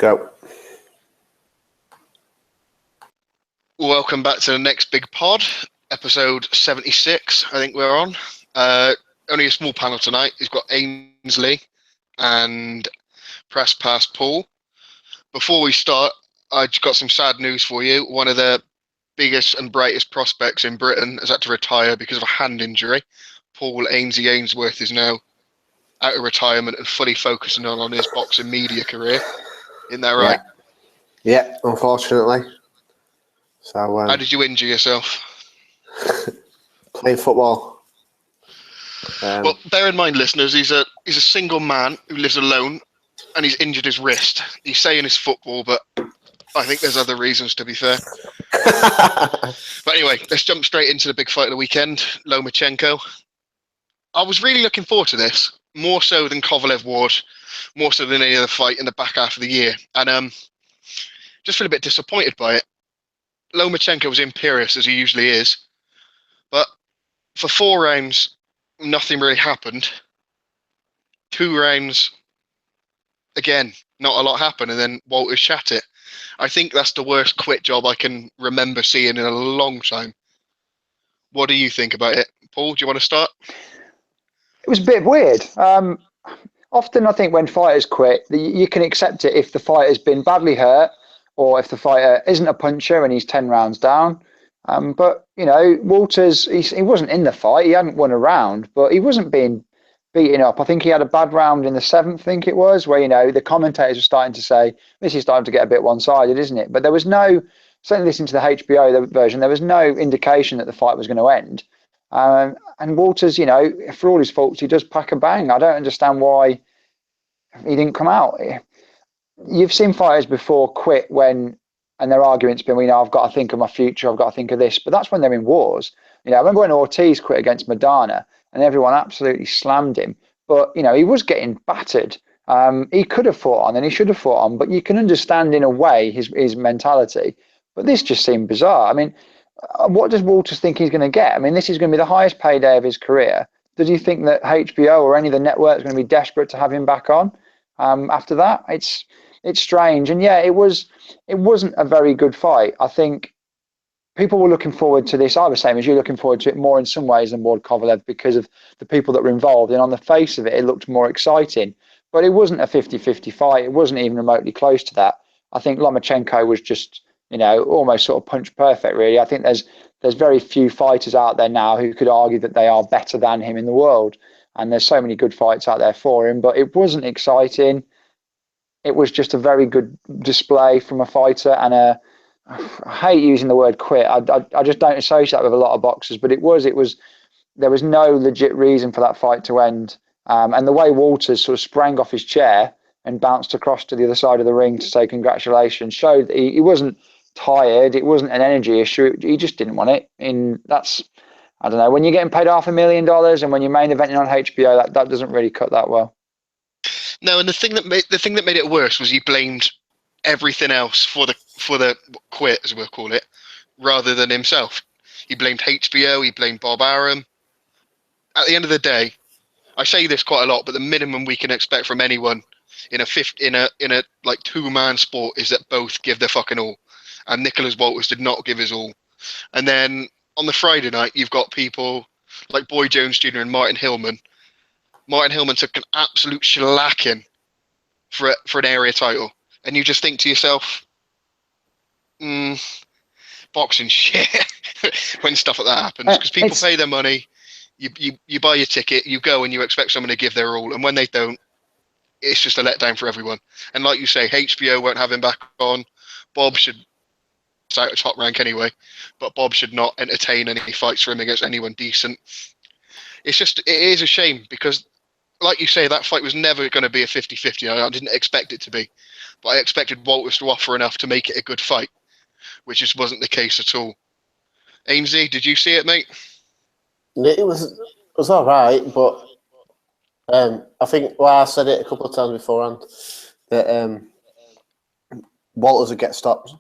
Go. Welcome back to the next big pod, episode 76. I think we're on. Only a small panel tonight. We've got Ainsley and Press Pass Paul. Before we start, I've got some sad news for you. One of the biggest and brightest prospects in Britain has had to retire because of a hand injury. Paul Ainsley Ainsworth is now out of retirement and fully focusing on his boxing media career. Isn't that right? Yeah, unfortunately. So, how did you injure yourself? Playing football. Well, bear in mind, listeners, he's a single man who lives alone, and he's injured his wrist. He's saying it's football, but I think there's other reasons, to be fair. But anyway, let's jump straight into the big fight of the weekend, Lomachenko. I was really looking forward to this, more so than Kovalev Ward, more so than any other fight in the back half of the year, and just feel a bit disappointed by it. Lomachenko was imperious, as he usually is, but for 4 rounds, nothing really happened. 2 rounds, again, not a lot happened, and then Walters shat it. I think that's the worst quit job I can remember seeing in a long time. What do you think about it? Paul, do you want to start? It was a bit weird. Often I think when fighters quit, you can accept it if the fighter's been badly hurt or if the fighter isn't a puncher and he's 10 rounds down. But, you know, Walters, he wasn't in the fight. He hadn't won a round, but he wasn't being beaten up. I think he had a bad round in the 7th, I think it was, where, you know, the commentators were starting to say, this is starting to get a bit one-sided, isn't it? But there was no, certainly listening to the HBO version, there was no indication that the fight was going to end. And Walters, you know, for all his faults, he does pack a bang. I don't understand why he didn't come out. You've seen fighters before quit when, and their argument's been, you know, I've got to think of my future, I've got to think of this, but that's when they're in wars. You know, I remember when Ortiz quit against Madonna and everyone absolutely slammed him, but, you know, he was getting battered. He could have fought on and he should have fought on, but you can understand in a way his mentality. But this just seemed bizarre. I mean, what does Walters think he's going to get? I mean, this is going to be the highest payday of his career. Does he think that HBO or any of the networks are going to be desperate to have him back on after that? It's strange. And yeah, it wasn't a very good fight. I think people were looking forward to this. I was same as you, looking forward to it more in some ways than Ward Kovalev because of the people that were involved. And on the face of it, it looked more exciting. But it wasn't a 50-50 fight. It wasn't even remotely close to that. I think Lomachenko was just, you know, almost sort of punch perfect, really. I think there's very few fighters out there now who could argue that they are better than him in the world. And there's so many good fights out there for him. But it wasn't exciting. It was just a very good display from a fighter, and I hate using the word quit. I just don't associate that with a lot of boxers, but there was no legit reason for that fight to end. And the way Walters sort of sprang off his chair and bounced across to the other side of the ring to say congratulations showed that he wasn't tired. It wasn't an energy issue. He just didn't want it. And that's, I don't know, when you're getting paid $500,000 and when you're main eventing on HBO, that doesn't really cut that well. No, and the thing that made it worse was he blamed everything else for the quit, as we'll call it, rather than himself. He blamed HBO. He blamed Bob Arum. At the end of the day, I say this quite a lot, but the minimum we can expect from anyone in a like 2-man sport is that both give their fucking all. And Nicholas Walters did not give his all. And then on the Friday night, you've got people like Boy Jones Jr. and Martin Hillman. Martin Hillman took an absolute shellacking for an area title. And you just think to yourself, boxing shit when stuff like that happens. Because people pay their money, you buy your ticket, you go and you expect someone to give their all. And when they don't, it's just a letdown for everyone. And like you say, HBO won't have him back on. Bob should, it's out of top rank anyway, but Bob should not entertain any fights for him against anyone decent. It is a shame because, like you say, that fight was never going to be a 50-50. I didn't expect it to be. But I expected Walters to offer enough to make it a good fight, which just wasn't the case at all. Ainsley, did you see it, mate? It was all right, but I think, well, I said it a couple of times beforehand, that Walters would get stopped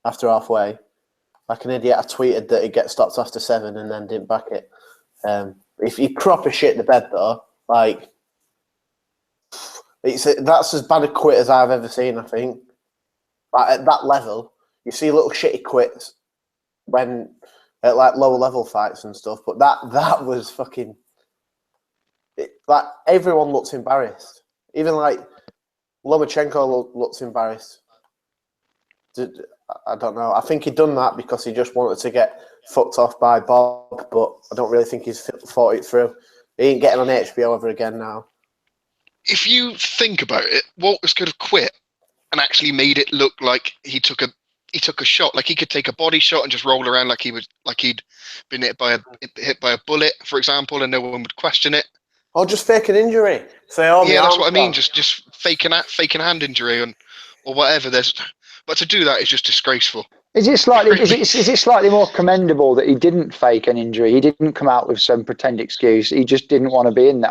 after halfway. Like an idiot, I tweeted that he'd get stopped after 7 and then didn't back it. If you proper shit the bed, though, like, That's as bad a quit as I've ever seen, I think. Like, at that level, you see little shitty quits when at like lower level fights and stuff, but that was fucking... like, everyone looked embarrassed. Even like Lomachenko looked embarrassed. I don't know. I think he'd done that because he just wanted to get fucked off by Bob, but I don't really think he's thought it through. He ain't getting on HBO ever again now. If you think about it, Walters could have quit and actually made it look like he took a shot. Like, he could take a body shot and just roll around like he'd been hit by a bullet, for example, and no one would question it. Or just fake an injury. Say, oh, yeah, that's what I mean. Just faking a hand injury or whatever. But to do that is just disgraceful. Is it slightly more commendable that he didn't fake an injury? He didn't come out with some pretend excuse. He just didn't want to be in there.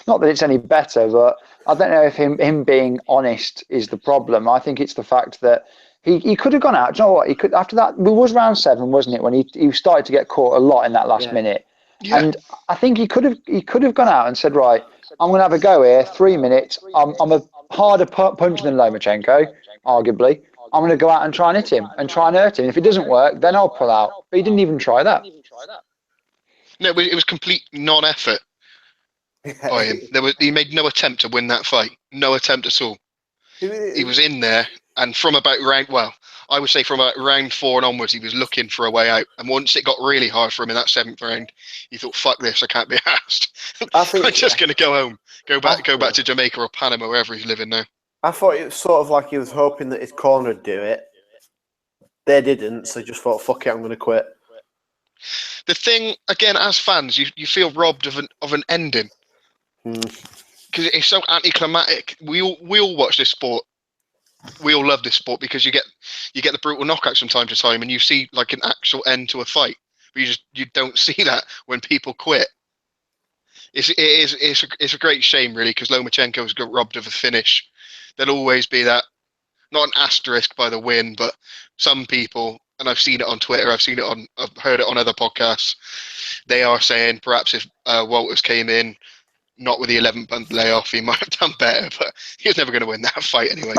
Not that it's any better, but I don't know if him being honest is the problem. I think it's the fact that he could have gone out. Do you know what? He could, after that. It was round 7, wasn't it, when he started to get caught a lot in that last minute. Yeah. And I think he could have gone out and said, right, I'm going to have a go here. 3 minutes. I'm a harder puncher than Lomachenko, arguably. I'm going to go out and try and hit him and try and hurt him. If it doesn't work, then I'll pull out. But he didn't even try that. No, it was complete non-effort by him. He made no attempt to win that fight. No attempt at all. He was in there, and from about I would say from about round 4 and onwards, he was looking for a way out. And once it got really hard for him in that 7th round, he thought, "Fuck this! I can't be asked. I'm just going to go home, go back to Jamaica or Panama, wherever he's living now." I thought it was sort of like he was hoping that his corner would do it. They didn't, so he just thought, "Fuck it, I'm going to quit." The thing, again, as fans, you feel robbed of an ending because it's so anticlimactic. We all watch this sport. We all love this sport because you get the brutal knockouts from time to time, and you see like an actual end to a fight. But you don't see that when people quit. It's a great shame, really, because Lomachenko's got robbed of a finish. There'll always be that, not an asterisk by the win, but some people, and I've seen it on Twitter, I've heard it on other podcasts, they are saying perhaps if Walters came in, not with the 11th layoff, he might have done better, but he was never going to win that fight anyway.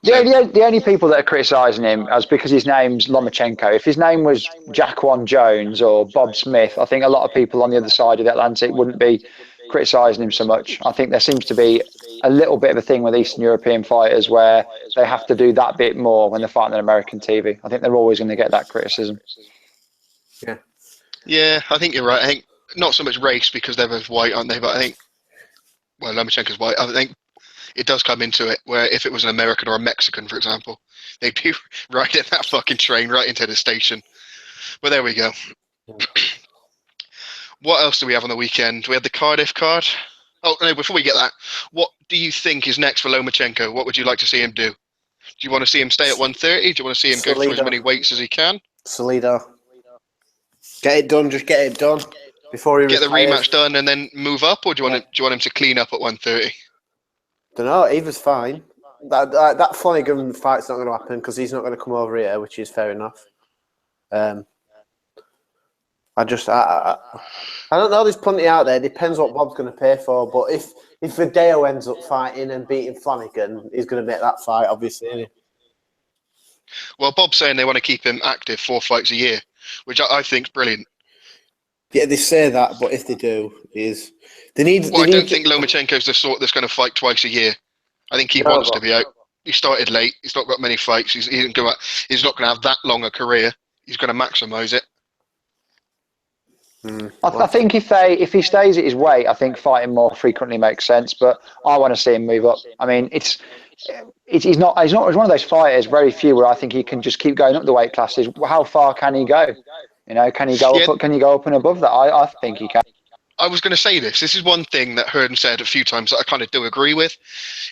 The only people that are criticising him is because his name's Lomachenko. If his name was Jaquan Jones or Bob Smith, I think a lot of people on the other side of the Atlantic wouldn't be criticising him so much. I think there seems to be a little bit of a thing with Eastern European fighters where they have to do that bit more when they're fighting on American TV. I think they're always going to get that criticism. Yeah, I think you're right. I think not so much race because they're both white, aren't they? But I think, well, Lomachenko's white. I think it does come into it where if it was an American or a Mexican, for example, they'd be riding that fucking train right into the station. But there we go. What else do we have on the weekend? We had the Cardiff card. Oh, no, before we get that, what do you think is next for Lomachenko? What would you like to see him do? Do you want to see him stay at 130? Do you want to see him go through as many weights as he can? Salido. Get it done, just get it done. Before he get retires. The rematch done and then move up, or do you want him to clean up at 130? Don't know, either's fine. That Flanagan fight's not going to happen because he's not going to come over here, which is fair enough. I don't know. There's plenty out there. Depends what Bob's going to pay for. But if Verdeo ends up fighting and beating Flanagan, he's going to make that fight, obviously. Isn't he? Well, Bob's saying they want to keep him active 4 fights a year, which I think is brilliant. Yeah, they say that, but if they do, they need. Well, I don't think Lomachenko's the sort that's going to fight twice a year. I think he wants to be out. He started late. He's not got many fights. He's not going to have that long a career. He's going to maximise it. I think if he stays at his weight, I think fighting more frequently makes sense. But I want to see him move up. I mean, he's not one of those fighters. Very few where I think he can just keep going up the weight classes. How far can he go? You know, can he go up? Can he go up and above that? I think he can. I was going to say this. This is one thing that Hearn said a few times that I kind of do agree with.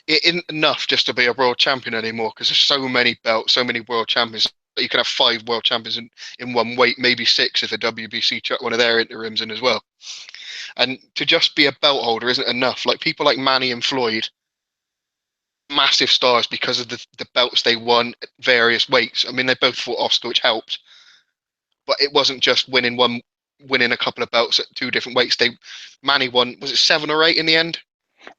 It isn't enough just to be a world champion anymore because there's so many belts, so many world champions. You can have 5 world champions in one weight, maybe 6 if the WBC chuck one of their interims in as well. And to just be a belt holder isn't enough. Like people like Manny and Floyd, massive stars because of the belts they won at various weights. I mean, they both fought Oscar, which helped. But it wasn't just winning a couple of belts at 2 different weights. Manny won, was it 7 or 8 in the end?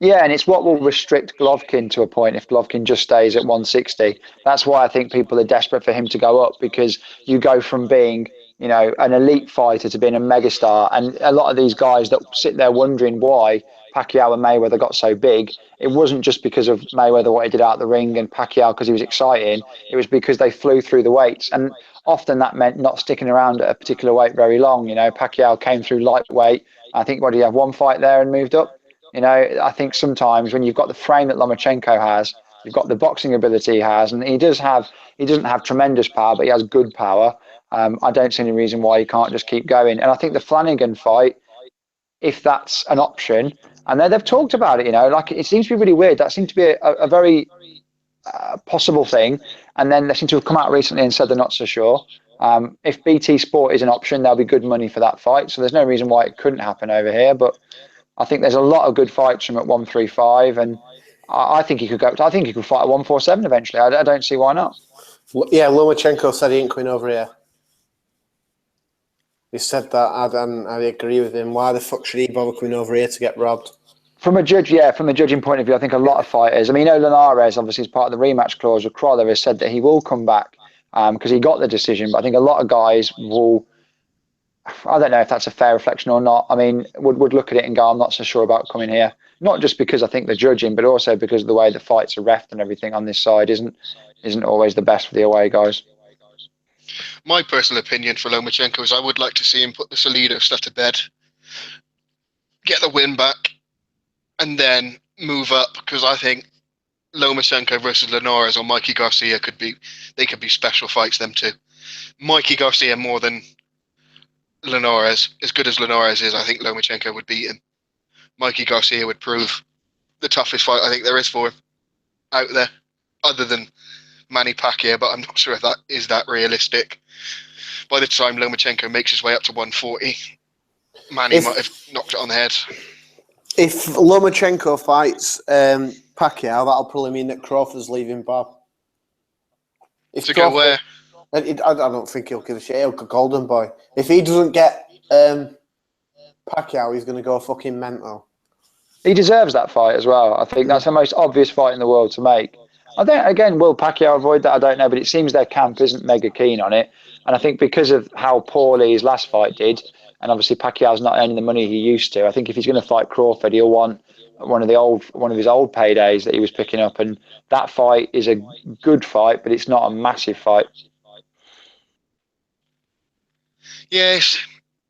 Yeah, and it's what will restrict Golovkin to a point if Golovkin just stays at 160. That's why I think people are desperate for him to go up, because you go from being, an elite fighter to being a megastar. And a lot of these guys that sit there wondering why Pacquiao and Mayweather got so big, it wasn't just because of Mayweather, what he did out the ring, and Pacquiao because he was exciting. It was because they flew through the weights. And often that meant not sticking around at a particular weight very long. Pacquiao came through lightweight. I think, what did he have, one fight there and moved up? I think sometimes when you've got the frame that Lomachenko has, you've got the boxing ability he has, and he doesn't have tremendous power, but he has good power. I don't see any reason why he can't just keep going. And I think the Flanagan fight, if that's an option, and they've talked about it, like it seems to be really weird. That seems to be a very possible thing. And then they seem to have come out recently and said they're not so sure. If BT Sport is an option, there'll be good money for that fight. So there's no reason why it couldn't happen over here. But I think there's a lot of good fights from at 135, and I think he could go. I think he could fight at 147 eventually. I don't see why not. Yeah, Lomachenko said he ain't coming over here. He said that. I agree with him. Why the fuck should he bother coming over here to get robbed? From a judging point of view, I think a lot of fighters. I mean, Linares obviously is part of the rematch clause with Crawler, has said that he will come back because he got the decision. But I think a lot of guys will. I don't know if that's a fair reflection or not. I mean, would look at it and go, I'm not so sure about coming here. Not just because I think the judging, but also because of the way the fights are reffed and everything on this side isn't always the best for the away guys. My personal opinion for Lomachenko is I would like to see him put the Salido stuff to bed, get the win back, and then move up, because I think Lomachenko versus Linares or Mikey Garcia could be special fights, them two. Mikey Garcia more than Linares. As good as Linares is, I think Lomachenko would beat him. Mikey Garcia would prove the toughest fight I think there is for him out there, other than Manny Pacquiao, but I'm not sure if that is that realistic. By the time Lomachenko makes his way up to 140, Manny might have knocked it on the head. If Lomachenko fights Pacquiao, that'll probably mean that Crawford's leaving Bob. To go where? I don't think he'll give a shit. He'll go Golden Boy. If he doesn't get Pacquiao, he's going to go fucking mental. He deserves that fight as well. I think that's the most obvious fight in the world to make. I think, again, will Pacquiao avoid that? I don't know, but it seems their camp isn't mega keen on it. And I think because of how poorly his last fight did, and obviously Pacquiao's not earning the money he used to, I think if he's going to fight Crawford, he'll want one of his old paydays that he was picking up. And that fight is a good fight, but it's not a massive fight. Yeah,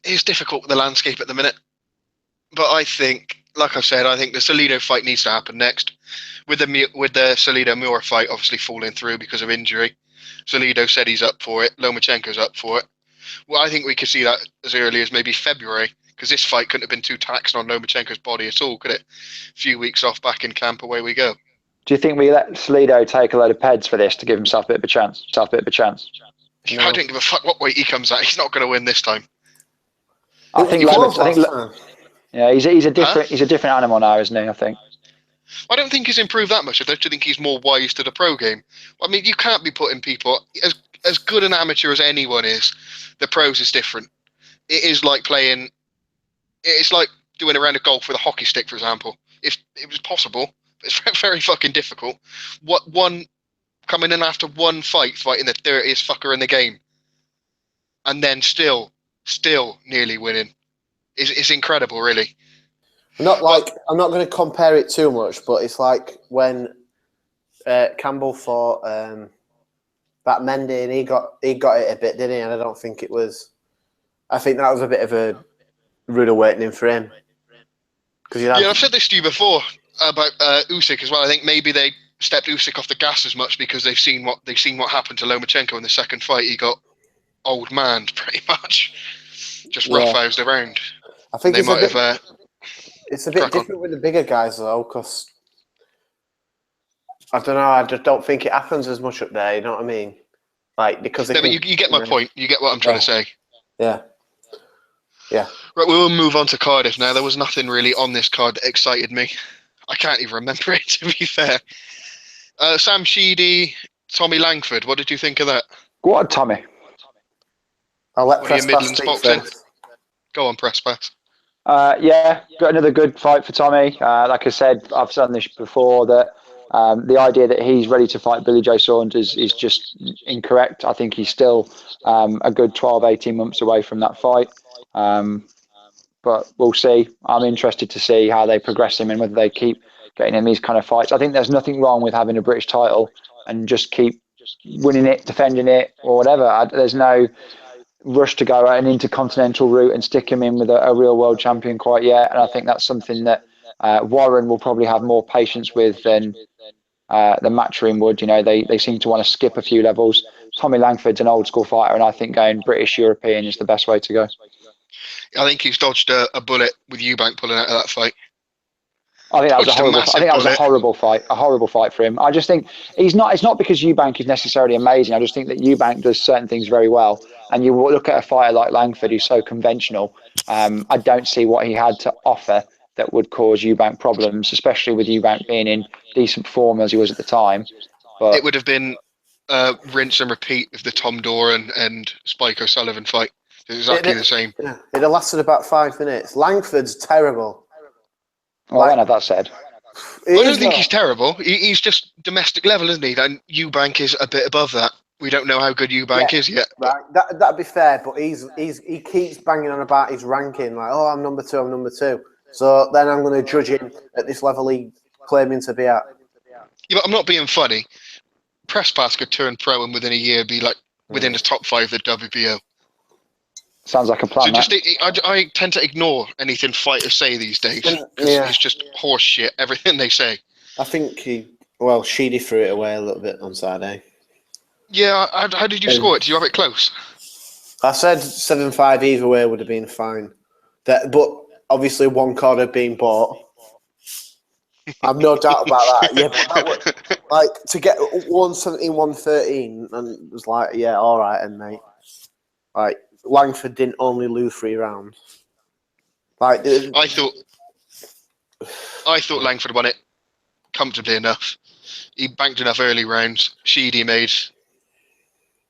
it's difficult with the landscape at the minute. But I think, like I've said, I think the Salido fight needs to happen next. With the Salido-Moore fight obviously falling through because of injury. Salido said he's up for it. Lomachenko's up for it. Well, I think we could see that as early as maybe February, because this fight couldn't have been too taxing on Lomachenko's body at all, could it? A few weeks off, back in camp, away we go. Do you think we let Salido take a load of peds for this to give himself a bit of a chance? No. I don't give a fuck what weight he comes at. He's not going to win this time. I think he's a different animal now, isn't he? I think. I don't think he's improved that much. I don't think he's more wise to the pro game. I mean, you can't be putting people as good an amateur as anyone is. The pros is different. It is like playing. It's like doing a round of golf with a hockey stick, for example. If it was possible, it's very, very fucking difficult. Coming in after one fight, fighting the dirtiest fucker in the game, and then still nearly winning. It's incredible, really. I'm not going to compare it too much, but it's like when Campbell fought that Mendy, and he got it a bit, didn't he? And I don't think it was. I think that was a bit of a rude awakening for him. I've said this to you before about Usyk as well. I think maybe they stepped Usyk off the gas as much because they've seen what happened to Lomachenko in the second fight. He got old man pretty much, just roughhoused around. I think it's a bit different with the bigger guys though, because I don't know. I just don't think it happens as much up there. You know what I mean? Like because but you get my point. You get what I'm trying to say. Yeah. Right, we will move on to Cardiff now. There was nothing really on this card that excited me. I can't even remember it, to be fair. Sam Sheedy, Tommy Langford. What did you think of that? What a Tommy. I'll let Press Pass speak first. Go on, Press Pass. Yeah, got another good fight for Tommy. Like I said, I've said this before that the idea that he's ready to fight Billy Joe Saunders is just incorrect. I think he's still a good 12, 18 months away from that fight. But we'll see. I'm interested to see how they progress him and whether they keep getting him these kind of fights. I think there's nothing wrong with having a British title and just keep winning it, defending it, or whatever. There's no rush to go an intercontinental route and stick him in with a real world champion quite yet. And I think that's something that Warren will probably have more patience with than Matchroom would. You know, they seem to want to skip a few levels. Tommy Langford's an old school fighter, and I think going British European is the best way to go. I think he's dodged a bullet with Eubank pulling out of that fight. I think that was a horrible. I think that was a horrible fight. A horrible fight for him. I just think he's not. It's not because Eubank is necessarily amazing. I just think that Eubank does certain things very well. And you look at a fighter like Langford, who's so conventional. I don't see what he had to offer that would cause Eubank problems, especially with Eubank being in decent form as he was at the time. But it would have been rinse and repeat of the Tom Dore and Spike O'Sullivan fight. Exactly the same. Yeah, it lasted about 5 minutes. Langford's terrible. Well, I don't have that said. I don't think he's terrible. He's just domestic level, isn't he? And Eubank is a bit above that. We don't know how good Eubank is yet. Right, that'd be fair, but he keeps banging on about his ranking, like, oh, I'm number two. So then I'm going to judge him at this level he's claiming to be at. Yeah, but I'm not being funny. Press Pass could turn pro and within a year be like within the top 5 of the WBO. Sounds like a plan. So I tend to ignore anything fighters say these days. It's just horse shit, everything they say. I think Sheedy threw it away a little bit on Saturday. Yeah, how did you score it? Did you have it close? I said 7-5 either way would have been fine. But obviously one card had been bought. I've no doubt about that. Yeah, but that was, like, to get 117, 113, and it was like, yeah, all right, and mate. Like, Langford didn't only lose 3 rounds. Like, I thought Langford won it comfortably enough. He banked enough early rounds. Sheedy made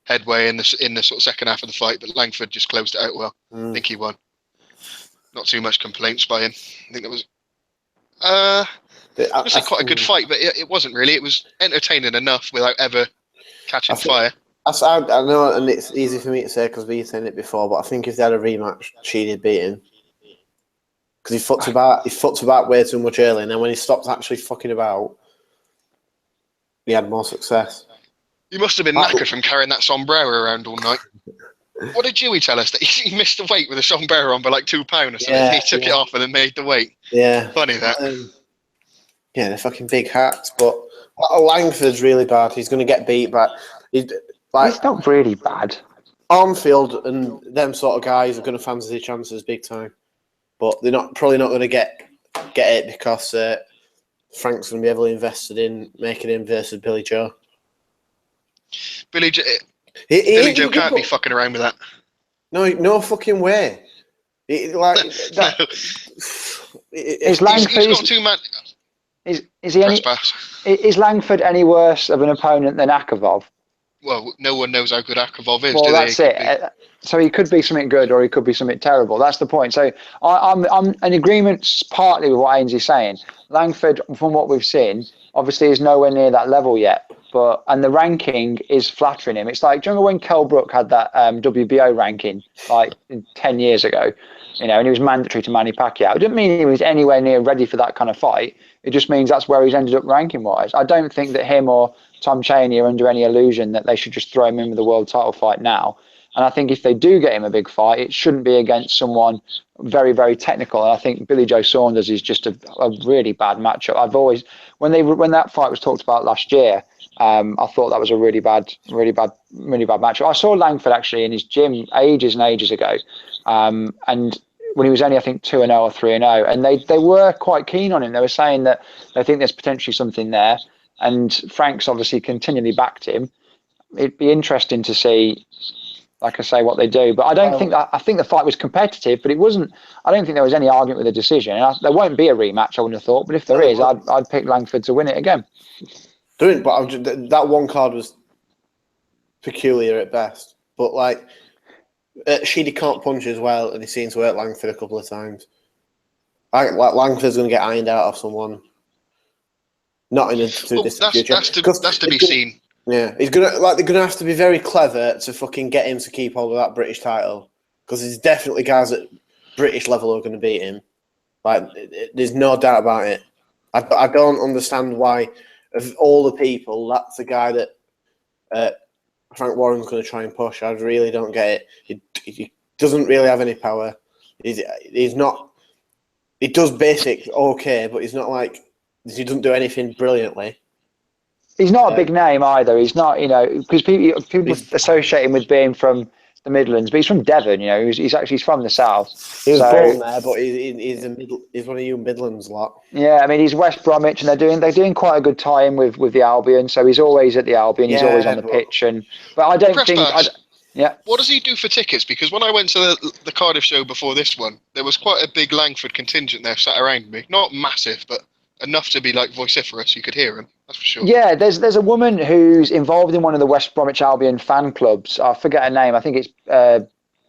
headway in the sort of second half of the fight, but Langford just closed it out well. I think he won. Not too much complaints by him. I think it was quite a good fight, but it wasn't really. It was entertaining enough without ever catching fire. I know, and it's easy for me to say because we've seen it before, but I think if they had a rematch, Sheedy'd beat him. Because he fucked about way too much early, and then when he stopped actually fucking about, he had more success. He must have been knackered from carrying that sombrero around all night. What did Dewey tell us? That he missed the weight with a sombrero on by like £2 or something. Yeah, he took it off and then made the weight. Yeah. Funny that. Yeah, they're fucking big hats, but Langford's really bad. He's going to get beat by... He's not really bad. Armfield and them sort of guys are going to fancy their chances big time. But they're probably not going to get it because Frank's going to be heavily invested in making him versus Billy Joe. Billy Joe can't be fucking around with that. No fucking way. Is Langford... Is Langford any worse of an opponent than Akavov? Well, no one knows how good Akavov is. Well, that's it. So he could be something good, or he could be something terrible. That's the point. So I'm in agreement partly with what Ainsley's saying. Langford, from what we've seen, obviously is nowhere near that level yet. And the ranking is flattering him. It's like, do you remember when Kell Brook had that WBO ranking like 10 years ago? You know, and he was mandatory to Manny Pacquiao. It didn't mean he was anywhere near ready for that kind of fight. It just means that's where he's ended up ranking-wise. I don't think that him or Tom Chaney are under any illusion that they should just throw him in with a world title fight now. And I think if they do get him a big fight, it shouldn't be against someone very, very technical. And I think Billy Joe Saunders is just a really bad matchup. When that fight was talked about last year, I thought that was a really bad matchup. I saw Langford actually in his gym ages and ages ago, and when he was only, I think, 2-0 or 3-0, and they were quite keen on him. They were saying that they think there's potentially something there, and Frank's obviously continually backed him. It'd be interesting to see, like I say, what they do. But I don't think I think the fight was competitive, but it wasn't. I don't think there was any argument with the decision. There won't be a rematch, I wouldn't have thought. But if there is, I'd pick Langford to win it again. But that one card was peculiar at best. But like, Sheedy can't punch as well, and he seems to hurt Langford a couple of times. Like Langford's going to get ironed out of someone. Not in a too distant future. That's to be seen. Yeah, they're gonna have to be very clever to fucking get him to keep hold of that British title, because there's definitely guys at British level who are going to beat him. Like, there's no doubt about it. I don't understand why, of all the people, that's the guy that Frank Warren's going to try and push. I really don't get it. He doesn't really have any power. He's not. He does basic okay, but he's not like, he doesn't do anything brilliantly. He's not a big name either. He's not, because people associate him with being from the Midlands, but he's from Devon. He's from the south. He was born there, but he's one of you Midlands lot. Yeah, I mean, he's West Bromwich, and they're doing quite a good time with the Albion. So he's always at the Albion. He's always on the pitch, but I don't think. Yeah. What does he do for tickets? Because when I went to the Cardiff show before this one, there was quite a big Langford contingent there sat around me. Not massive, but enough to be like vociferous. You could hear him. That's for sure. Yeah, there's a woman who's involved in one of the West Bromwich Albion fan clubs. I forget her name. I think it's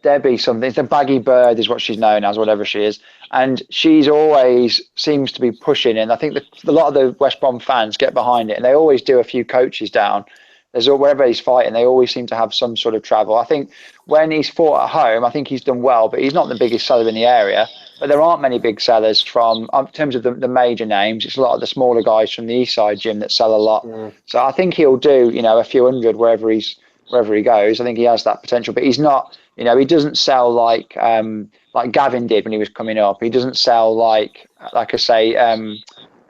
Debbie something. It's the Baggy Bird is what she's known as, whatever she is. And she's always seems to be pushing. And I think a lot of the West Brom fans get behind it. And they always do a few coaches down. Wherever he's fighting, they always seem to have some sort of travel. I think when he's fought at home, I think he's done well, but he's not the biggest seller in the area. But there aren't many big sellers in terms of the major names. It's a lot of the smaller guys from the East Side gym that sell a lot. Mm. So I think he'll do, a few hundred wherever he goes. I think he has that potential, but he's not, he doesn't sell like Gavin did when he was coming up. He doesn't sell like I say,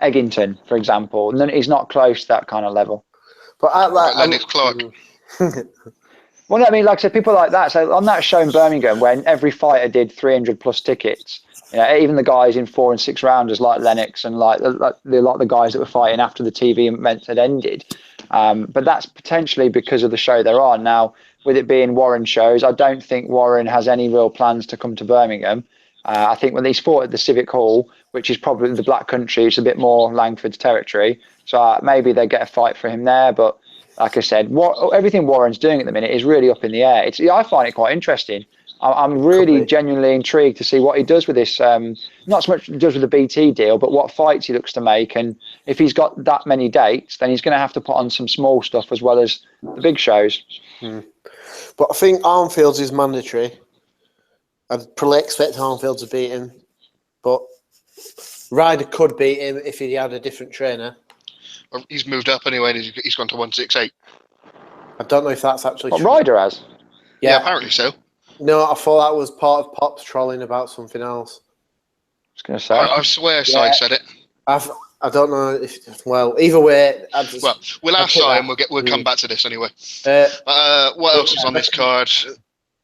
Eggington, for example. And then he's not close to that kind of level. But Lennox Clark. Well, I mean, like I said, people like that. So on that show in Birmingham, when every fighter did 300 plus tickets, even the guys in 4 and 6 rounders like Lennox and like a lot of the guys that were fighting after the TV event had ended. But that's potentially because of the show they're on. Now, with it being Warren shows, I don't think Warren has any real plans to come to Birmingham. I think when he's fought at the Civic Hall, which is probably the Black Country, it's a bit more Langford's territory. So maybe they get a fight for him there. But like I said, everything Warren's doing at the minute is really up in the air. I find it quite interesting. I'm really genuinely intrigued to see what he does with this. Not so much he does with the BT deal, but what fights he looks to make. And if he's got that many dates, then he's going to have to put on some small stuff as well as the big shows. But I think Armfield's is mandatory. I'd probably expect Armfield to beat him, but Ryder could beat him if he had a different trainer. Well, he's moved up anyway, and he's gone to 168. I don't know if that's actually true. Ryder has? Yeah, apparently so. No, I thought that was part of Pop's trolling about something else. I was going to say. I swear Si said it. I don't know if. Well, either way. We'll ask Si and we'll come back to this anyway. What else was on this card?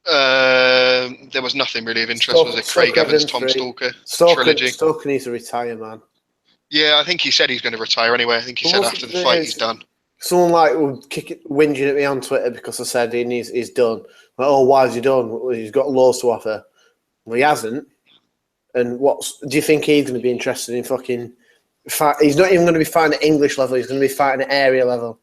There was nothing really of interest, was it? Craig Evans, Tom Stalker trilogy. Stalker needs to retire, man. Yeah, I think he said he's going to retire anyway. I think he said after the fight he's done. Someone was whinging at me on Twitter because I said he's done. Like, oh, why is he done? Well, he's got loads to offer. Well, he hasn't. And do you think he's going to be interested in fucking fight? He's not even going to be fighting at English level. He's going to be fighting at area level.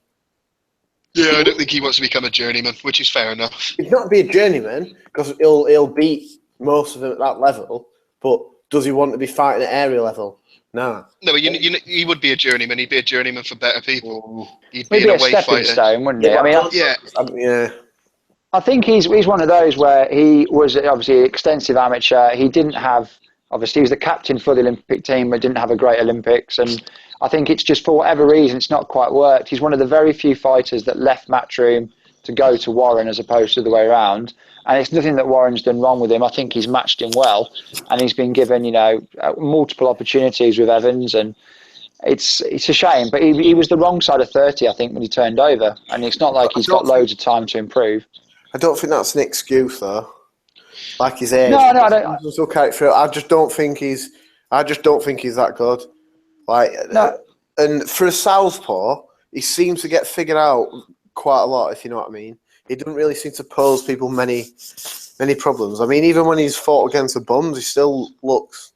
Yeah, I don't think he wants to become a journeyman, which is fair enough. He's not be a journeyman because he'll beat most of them at that level. But does he want to be fighting at area level? Nah. No, but he would be a journeyman. He'd be a journeyman for better people. He'd be an away stepping stone, wouldn't he? Yeah, I mean, yeah. I think he's one of those where he was obviously an extensive amateur. He didn't have, obviously, he was the captain for the Olympic team, but didn't have a great Olympics. And I think it's just for whatever reason, it's not quite worked. He's one of the very few fighters that left Matchroom to go to Warren as opposed to the way around. And it's nothing that Warren's done wrong with him. I think he's matched him well, and he's been given, multiple opportunities with Evans, and it's a shame. But he was the wrong side of 30, I think, when he turned over, and it's not like he's got loads of time to improve. I don't think that's an excuse, though. Like his age. No, I don't. I just don't think he's that good. No. And for a southpaw, he seems to get figured out quite a lot, if you know what I mean. He doesn't really seem to pose people many problems. I mean, even when he's fought against the bums, he still looks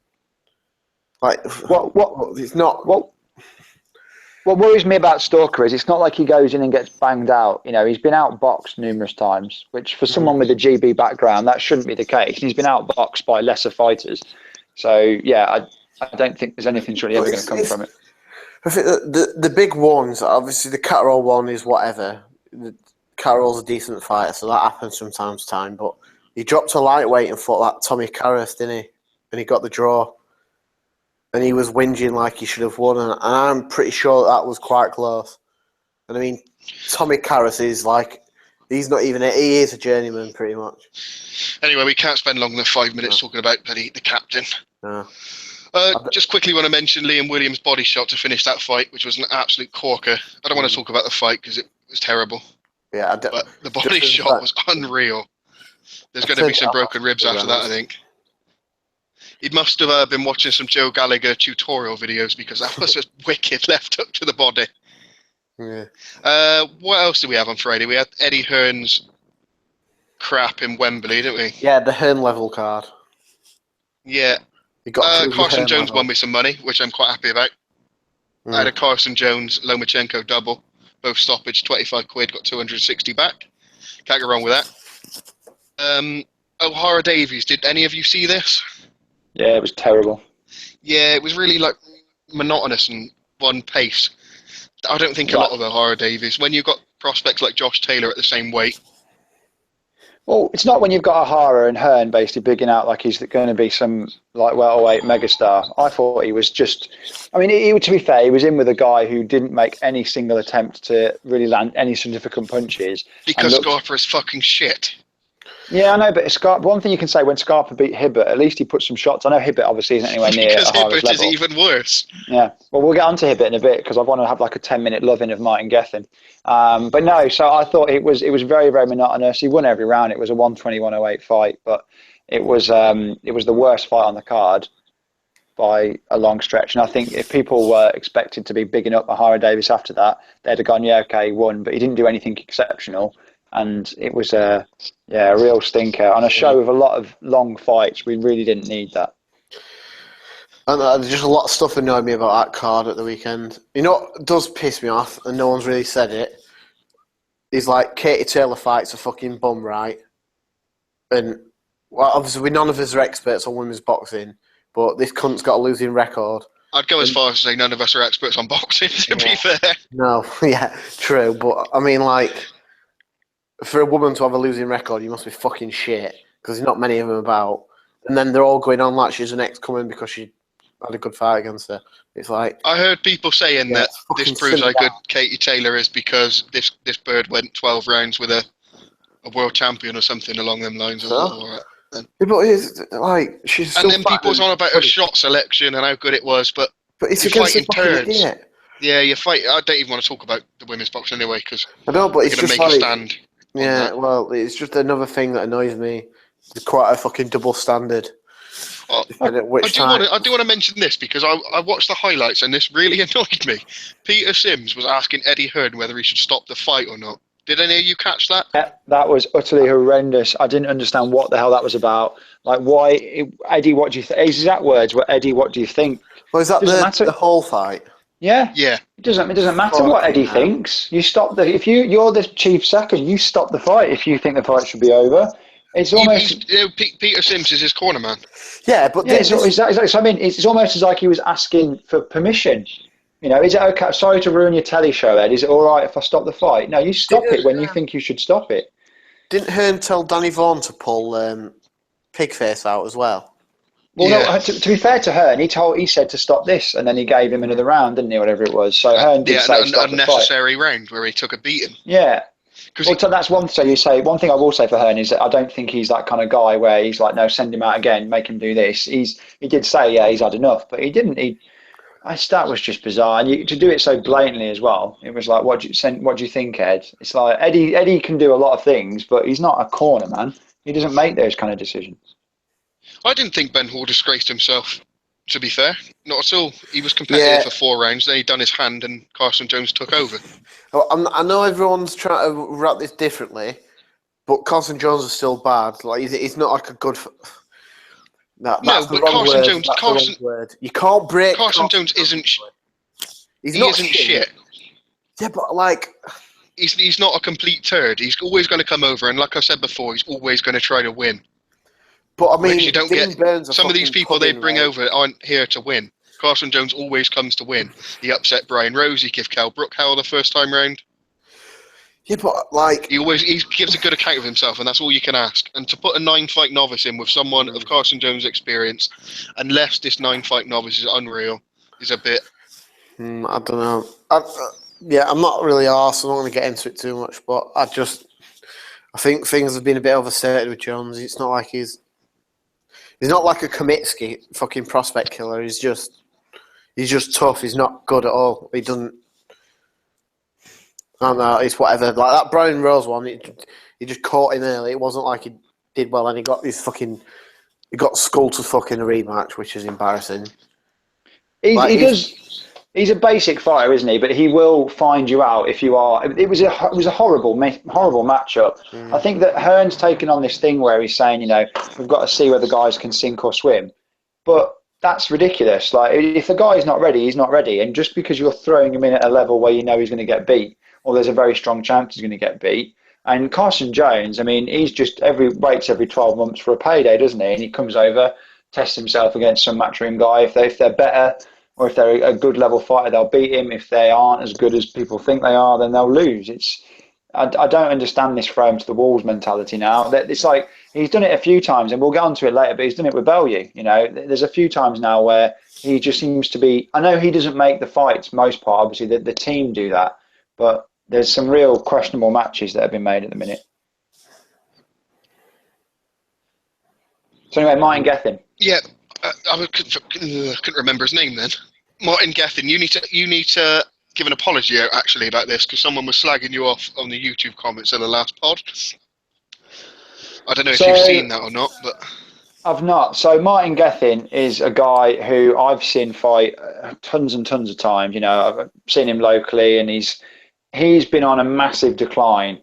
like it's not. What worries me about Stalker is it's not like he goes in and gets banged out. He's been outboxed numerous times, which for someone with a GB background, that shouldn't be the case. He's been outboxed by lesser fighters. So, yeah, I don't think there's anything really ever going to come from it. I think the big ones, obviously the Catterall one is whatever. Catterall's a decent fighter, so that happens from time to time. But he dropped a lightweight and fought that Tommy Karras, didn't he? And he got the draw. And he was whinging like he should have won. And I'm pretty sure that was quite close. And I mean, Tommy Karras is like, he's not even, he is a journeyman pretty much. Anyway, we can't spend longer than 5 minutes talking about the captain. No. Just quickly want to mention Liam Williams' body shot to finish that fight, which was an absolute corker. I don't want to talk about the fight because it was terrible. Yeah, but the body shot was unreal. There's going to be some broken ribs after that, I think. He must have been watching some Joe Gallagher tutorial videos because that was a wicked left hook to the body. Yeah. What else did we have on Friday? We had Eddie Hearn's crap in Wembley, didn't we? Yeah, the Hearn level card. Yeah. Carson Jones won me some money, which I'm quite happy about. I had a Carson Jones Lomachenko double, both stoppage, 25 quid, got 260 back. Can't go wrong with that. O'Hara Davies, did any of you see this? Yeah, it was terrible. Yeah, it was really like monotonous and one pace. I don't think a lot of O'Hara Davies. When you've got prospects like Josh Taylor at the same weight. Well, it's not when you've got O'Hara and Hearn basically bigging out like he's going to be some like welterweight megastar. I thought he was just. I mean, to be fair, he was in with a guy who didn't make any single attempt to really land any significant punches. Because Scarpa is fucking shit. Yeah, I know, but Scarpa, one thing you can say, when Scarpa beat Hibbert, at least he put some shots. I know Hibbert obviously isn't anywhere near because O'Hara's Hibbert level. is even worse. Yeah, well, we'll get on to Hibbert in a bit because I want to have like a 10-minute loving of Martin Gethin. But no, so I thought it was very, very monotonous. He won every round. It was a 120-108 fight, but it was the worst fight on the card by a long stretch. And I think if people were expected to be bigging up O'Hara Davies after that, they'd have gone, yeah, okay, he won, but he didn't do anything exceptional. And it was a real stinker. On a show with a lot of long fights, we really didn't need that. And just a lot of stuff annoyed me about that card at the weekend. You know what does piss me off, and no one's really said it, is like Katie Taylor fights a fucking bum, right? And well, obviously none of us are experts on women's boxing, but this cunt's got a losing record. I'd go as far as to say none of us are experts on boxing, to be fair. No, yeah, true. But I mean, like, for a woman to have a losing record, you must be fucking shit, because there's not many of them about. And then they're all going on like she's an ex-coming because she had a good fight against her. It's like, I heard people saying that this proves how good Katie Taylor is because this bird went 12 rounds with a world champion or something along them lines. So? But it's like she's. And then people's on about her shot selection and how good it was, but it's you're against fighting turds. Idiot. Yeah, you fight. I don't even want to talk about the women's boxing anyway because I know, but it's going to just make like, a stand. Yeah, well, it's just another thing that annoys me. It's quite a fucking double standard. I do want to mention this because I watched the highlights and this really annoyed me. Peter Sims was asking Eddie Hearn whether he should stop the fight or not. Did any of you catch that? Yeah, that was utterly horrendous. I didn't understand what the hell that was about. Like, why, Eddie? What do you think? His exact words were, "Eddie, what do you think?" Well, is that the whole fight? Yeah. Yeah. It doesn't matter what Eddie thinks. You stop you're the chief second. You stop the fight if you think the fight should be over. It's almost. Peter Sims is his corner man. Yeah, but exactly. So, I mean, it's almost as like he was asking for permission. You know, is it okay? Sorry to ruin your telly show, Ed. Is it all right if I stop the fight? No, you stop it when you think you should stop it. Didn't Hearn tell Danny Vaughan to pull Pigface out as well? Well, no. To be fair to Hearn, he said to stop this, and then he gave him another round, didn't he? Whatever it was. So Hearn did say stop the fight. Unnecessary round where he took a beating. Yeah. Well, that's one. So you say one thing I will say for Hearn is that I don't think he's that kind of guy where he's like, no, send him out again, make him do this. He did say, yeah, he's had enough, but he didn't. That was just bizarre, and to do it so blatantly as well. It was like, what do you think, Ed? It's like Eddie can do a lot of things, but he's not a corner man. He doesn't make those kind of decisions. I didn't think Ben Hall disgraced himself. To be fair, not at all. He was competitive for 4 rounds. Then he done his hand, and Carson Jones took over. Well, I know everyone's trying to wrap this differently, but Carson Jones is still bad. Like he's not like a good. That's the wrong word. You can't break. Carson Jones isn't. He isn't shit. Yeah, but like, he's not a complete turd. He's always going to come over, and like I said before, he's always going to try to win. But I mean, you don't Dean get Burns some of these people they pudding, bring right? over aren't here to win. Carson Jones always comes to win. He upset Brian Rose. He gave Cal Brookhall the first time round. Yeah, but like He gives a good account of himself, and that's all you can ask. And to put a 9-fight novice in with someone of Carson Jones' experience, unless this 9-fight novice is unreal, is a bit. I don't know. I'm not really arsed. I'm not going to get into it too much, but I think things have been a bit overstated with Jones. It's not like he's not like a Kamitsky fucking prospect killer. He's just tough. He's not good at all. He doesn't. I don't know. It's whatever. Like that Brian Rose one, he just caught him early. It wasn't like he did well, and he got skulled to fucking a rematch, which is embarrassing. He's a basic fighter, isn't he? But he will find you out if you are. It was a horrible matchup. I think that Hearn's taken on this thing where he's saying, we've got to see whether guys can sink or swim, but that's ridiculous. Like, if the guy's not ready, he's not ready. And just because you're throwing him in at a level where you know he's going to get beat, or there's a very strong chance he's going to get beat. And Carson Jones, I mean, he's just waits every 12 months for a payday, doesn't he? And he comes over, tests himself against some matchroom guy. If they're better, or if they're a good level fighter, they'll beat him. If they aren't as good as people think they are, then they'll lose. I don't understand this throw him to the walls mentality now. It's like he's done it a few times, and we'll get onto it later, but he's done it with Bellew. There's a few times now where he just seems to be. I know he doesn't make the fights most part. Obviously, the team do that, but there's some real questionable matches that have been made at the minute. So anyway, Martin Gethin. Yeah, I couldn't remember his name then. Martin Gethin, you need to give an apology out actually about this, because someone was slagging you off on the YouTube comments in the last pod. I don't know if you've seen that or not, but I've not. So Martin Gethin is a guy who I've seen fight tons and tons of times. I've seen him locally, and he's been on a massive decline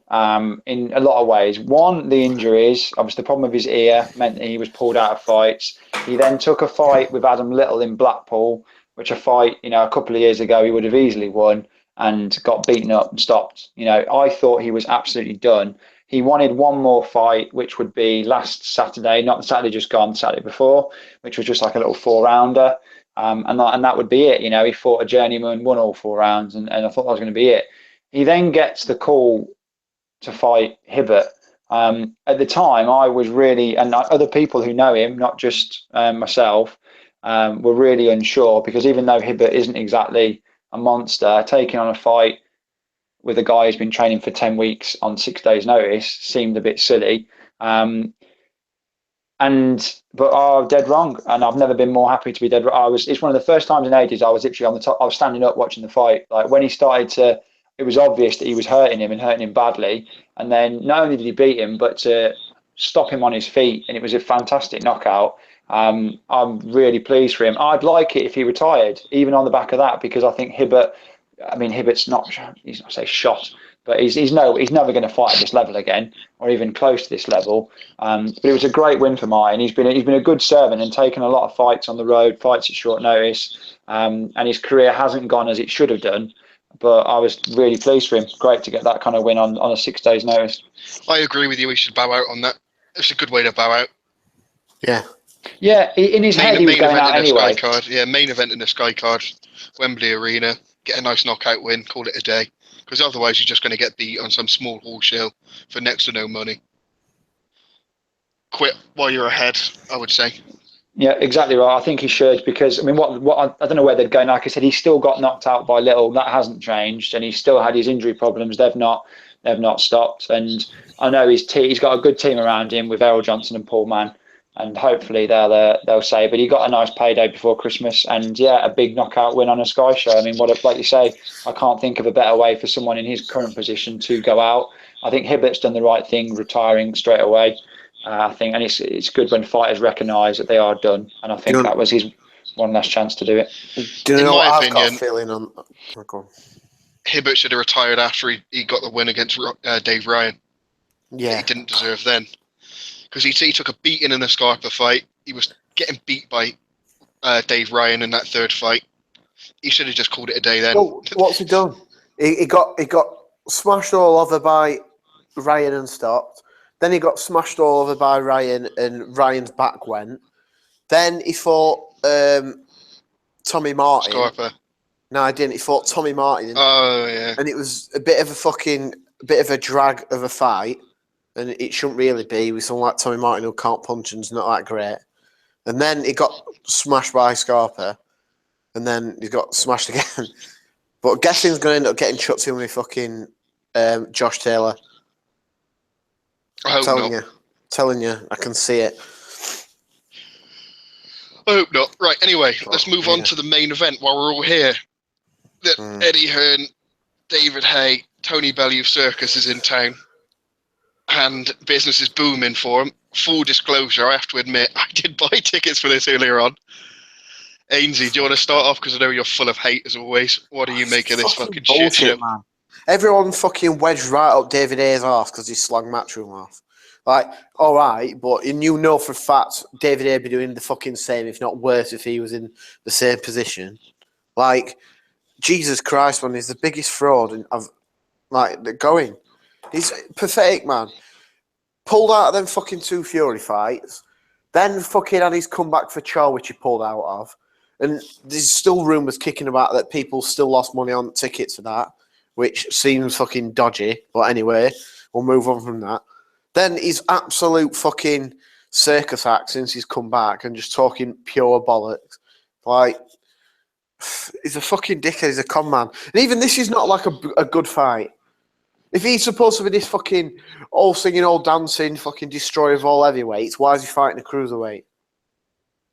in a lot of ways. One, the injuries, obviously the problem with his ear meant that he was pulled out of fights. He then took a fight with Adam Little in Blackpool, which a fight, a couple of years ago he would have easily won, and got beaten up and stopped. I thought he was absolutely done. He wanted one more fight, which would be last Saturday, not the Saturday just gone, the Saturday before, which was just like a little 4-rounder. And that would be it. He fought a journeyman, won all 4 rounds, and I thought that was going to be it. He then gets the call to fight Hibbert. At the time, I was really, and other people who know him, not just myself, were really unsure, because even though Hibbert isn't exactly a monster, taking on a fight with a guy who's been training for 10 weeks on 6 days' notice seemed a bit silly. But I was dead wrong, and I've never been more happy to be dead wrong. It's one of the first times in ages I was literally on the top. I was standing up watching the fight. Like when he started to, it was obvious that he was hurting him and hurting him badly. And then not only did he beat him, but to stop him on his feet, and it was a fantastic knockout. I'm really pleased for him. I'd like it if he retired, even on the back of that, because I think Hibbert's he's not say shot, but he's never going to fight at this level again, or even close to this level. But it was a great win for Martin. He's been a good servant and taken a lot of fights on the road, fights at short notice, and his career hasn't gone as it should have done. But I was really pleased for him. Great to get that kind of win on a 6 days' notice. I agree with you. He should bow out on that. It's a good way to bow out. Yeah. Yeah, in his head he was going out anyway. Main event in the Sky Card, Wembley Arena. Get a nice knockout win, call it a day. Because otherwise you're just going to get beat on some small hall show for next to no money. Quit while you're ahead, I would say. Yeah, exactly right. I think he should, because what I don't know where they'd go. Like I said, he still got knocked out by Little. That hasn't changed, and he's still had his injury problems. They've not stopped. And I know he's got a good team around him with Errol Johnson and Paul Mann, and hopefully they'll say. But he got a nice payday before Christmas, and yeah, a big knockout win on a Sky show. I mean, like you say, I can't think of a better way for someone in his current position to go out. I think Hibbert's done the right thing, retiring straight away. I think, and it's good when fighters recognise that they are done, and I think that was his one last chance to do it. Do you know what I've got a feeling on? Hibbert should have retired after he got the win against Dave Ryan. Yeah, he didn't deserve then, because he took a beating in the Scarpa fight. He was getting beat by Dave Ryan in that third fight. He should have just called it a day then. Well, what's he done? He got smashed all over by Ryan and stopped. Then he got smashed all over by Ryan, and Ryan's back went. Then he fought Tommy Martin. Scarpa. No, I didn't. He fought Tommy Martin. Oh, yeah. And it was a bit of a drag of a fight, and it shouldn't really be with someone like Tommy Martin who can't punch and's not that great. And then he got smashed by Scarpa, and then he got smashed again. But Gethin's going to end up getting chucked in with fucking Josh Taylor. I hope not. Telling you, I can see it. I hope not. Right, anyway, let's move on to the main event while we're all here. Eddie Hearn, David Haye, Tony Bellew circus is in town, and business is booming for him. Full disclosure, I have to admit, I did buy tickets for this earlier on. Ainsley, do you want to start off? Because I know you're full of hate as always. What do you make of this fucking shit show? Man. Everyone fucking wedged right up David Haye's arse because he slagged Matchroom off. Like, all right, but you know for a fact David Haye would be doing the fucking same, if not worse, if he was in the same position. Like, Jesus Christ, man, he's the biggest fraud going. He's pathetic, man. Pulled out of them fucking 2 Fury fights, then fucking had his comeback for Cho, which he pulled out of. And there's still rumours kicking about that people still lost money on tickets for that, which seems fucking dodgy. But anyway, we'll move on from that. Then his absolute fucking circus act since he's come back and just talking pure bollocks. Like, he's a fucking dickhead. He's a con man. And even this is not like a good fight. If he's supposed to be this fucking all singing, all dancing, fucking destroyer of all heavyweights, why is he fighting a cruiserweight?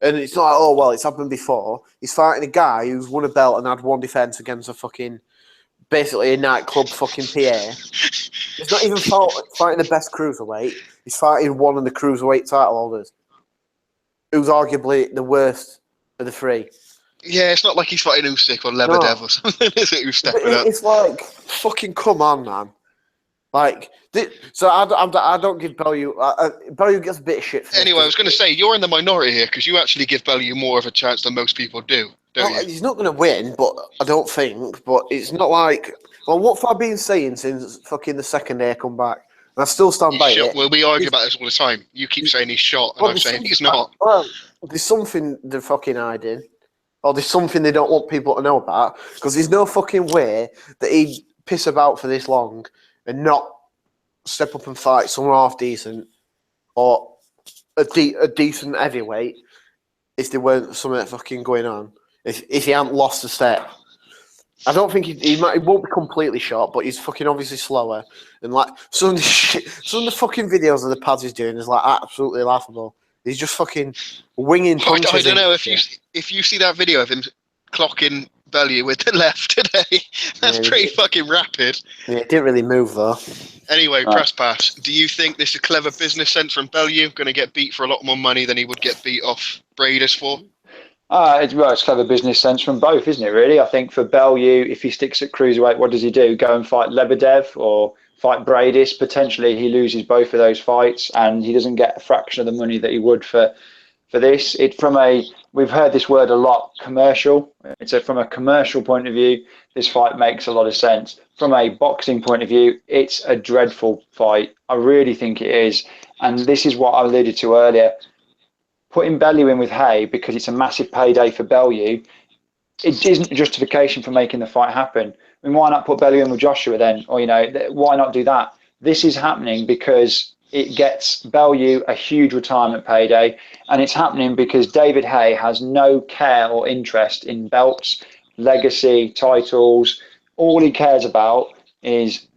And it's not like, oh, well, it's happened before. He's fighting a guy who's won a belt and had one defence against a fucking, basically a nightclub fucking PA. He's not even fighting the best cruiserweight. He's fighting one of the cruiserweight title holders, who's arguably the worst of the 3. Yeah, it's not like he's fighting Usyk or Lebedev or something, is it? Who's stepping up? It's like, fucking come on, man. Like, so I don't give Bellew. Bellew gets a bit of shit. Anyway, I was going to say, you're in the minority here because you actually give Bellew more of a chance than most people do, don't you? He's not going to win, but I don't think. But it's not like, well, what have I been saying since fucking the second day I come back? And I still stand by it. Well, we argue about this all the time. You keep saying he's shot, and I'm saying he's not. Well, there's something they're fucking hiding. Or there's something they don't want people to know about. Because there's no fucking way that he'd piss about for this long and not step up and fight someone half decent or a decent heavyweight if there weren't something fucking going on. If he hadn't lost a step. I don't think he won't be completely shot, but he's fucking obviously slower. And like some of the fucking videos of the pads he's doing is like absolutely laughable. He's just fucking winging punches. I don't know if you see that video of him clocking Bellew with the left today. That's pretty fucking rapid. Yeah, it didn't really move though. Anyway, press pass. Do you think this is clever business sense from Bellew? Going to get beat for a lot more money than he would get beat off Bradis for? It's clever business sense from both, isn't it, really? I think for Bellew, if he sticks at cruiserweight, what does he do? Go and fight Lebedev or fight Bradis? Potentially he loses both of those fights and he doesn't get a fraction of the money that he would for this. We've heard this word a lot, commercial. From a commercial point of view, this fight makes a lot of sense. From a boxing point of view, it's a dreadful fight. I really think it is. And this is what I alluded to earlier. Putting Bellew in with Haye because it's a massive payday for Bellew, it isn't a justification for making the fight happen. I mean, why not put Bellew in with Joshua then? Or, why not do that? This is happening because it gets Bellew a huge retirement payday, and it's happening because David Haye has no care or interest in belts, legacy, titles. All he cares about is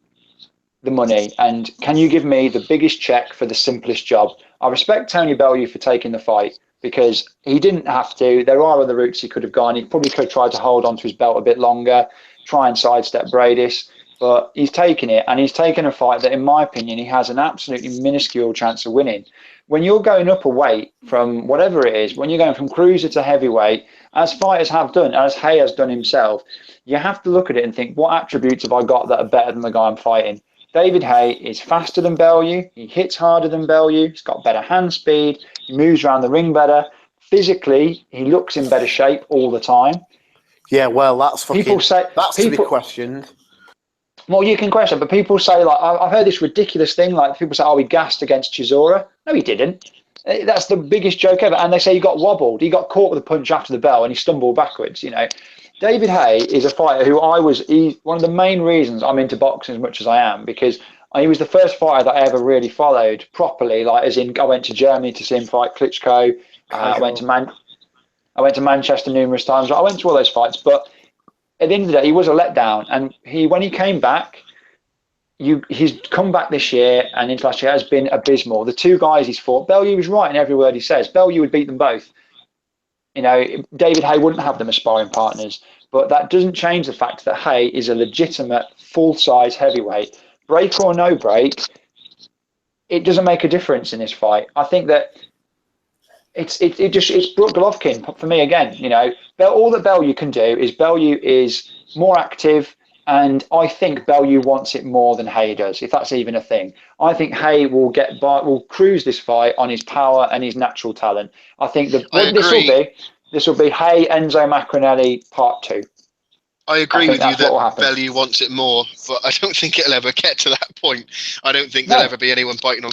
the money. And can you give me the biggest check for the simplest job? I respect Tony Bellew for taking the fight because he didn't have to. There are other routes he could have gone. He probably could have tried to hold on to his belt a bit longer, try and sidestep Bradis. But he's taken it, and he's taken a fight that, in my opinion, he has an absolutely minuscule chance of winning. When you're going up a weight from whatever it is, when you're going from cruiser to heavyweight, as fighters have done, as Haye has done himself, you have to look at it and think, what attributes have I got that are better than the guy I'm fighting? David Haye is faster than Bellew. He hits harder than Bellew. He's got better hand speed. He moves around the ring better. Physically, he looks in better shape all the time. Yeah, well, that's fucking... That's to be questioned. Well, you can question, but people say, like, I've heard this ridiculous thing, like people say, oh, he gassed against Chisora. No, he didn't. That's the biggest joke ever. And they say he got wobbled. He got caught with a punch after the bell and he stumbled backwards, you know. David Haye is a fighter who one of the main reasons I'm into boxing as much as I am, because he was the first fighter that I ever really followed properly, like as in I went to Germany to see him fight Klitschko. I went to Manchester numerous times. I went to all those fights, but at the end of the day, he was a letdown. And when he came back, he's come back this year and into last year has been abysmal. The two guys he's fought, Bellew was right in every word he says. Bellew would beat them both. You know, David Haye wouldn't have them as sparring partners, but that doesn't change the fact that Haye is a legitimate full-size heavyweight. Break or no break, it doesn't make a difference in this fight. I think that it's Brook Golovkin for me again. You know, all that Bellew can do is Bellew is more active. And I think Bellew wants it more than Haye does, if that's even a thing. I think Haye will cruise this fight on his power and his natural talent. I think this will be Haye Enzo Macronelli Part 2. I agree with you that Bellew wants it more, but I don't think it'll ever get to that point. I don't think there'll ever be anyone fighting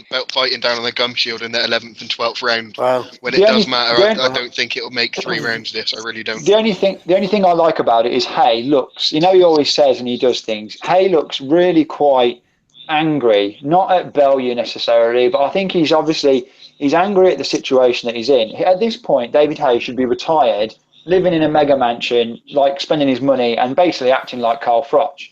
down on the gum shield in the 11th and 12th round. Wow. When it does matter, I don't think it'll make 3 rounds this. I really don't. The only thing I like about it is Haye looks, you know, he always says and he does things, Haye looks really quite angry, not at Bellew necessarily, but I think he's angry at the situation that he's in. At this point, David Haye should be retired, living in a mega mansion, like spending his money and basically acting like Carl Froch.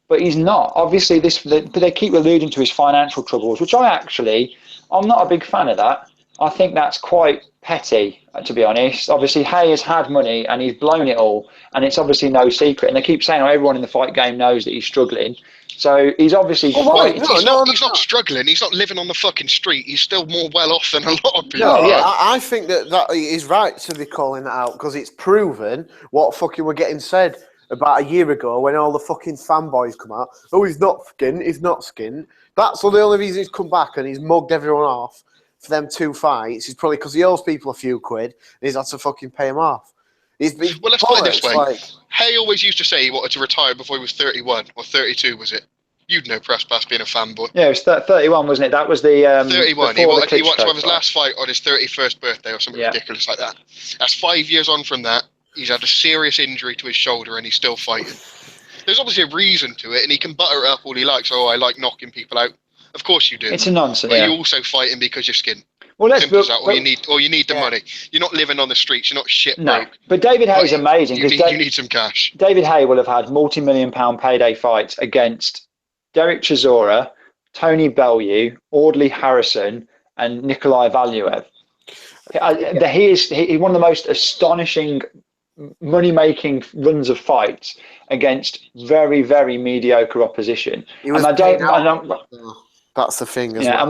But he's not. Obviously, they keep alluding to his financial troubles, which I'm not a big fan of that. I think that's quite petty, to be honest. Obviously, Haye has had money and he's blown it all, and it's obviously no secret. And they keep saying, everyone in the fight game knows that he's struggling. So he's obviously he's not struggling. He's not living on the fucking street. He's still more well off than a lot of people. No, yeah. I think that is right to be calling that out because it's proven what fucking were getting said about a year ago when all the fucking fanboys come out. Oh, he's not skinned. That's the only reason he's come back and he's mugged everyone off for them 2 fights. Is probably because he owes people a few quid and he's had to fucking pay him off. Well, let's put it this way. Haye always used to say he wanted to retire before he was 31 or 32, was it? You'd know press pass being a fanboy. Yeah, it was 31, wasn't it? That was the 31. He wanted to have his last fight on his 31st birthday or something ridiculous like that. That's 5 years on from that. He's had a serious injury to his shoulder and he's still fighting. There's obviously a reason to it, and he can butter it up all he likes. Oh, I like knocking people out. Of course you do. It's a nonsense. But you're also fighting because you're skinned. Well, you need the money. You're not living on the streets. You're not shit broke. No, but David Haye's amazing. You need some cash. David Haye will have had multi-million-pound payday fights against Derek Chisora, Tony Bellew, Audley Harrison, and Nikolai Valuev. He's one of the most astonishing money-making runs of fights against very, very mediocre opposition. That's the thing. I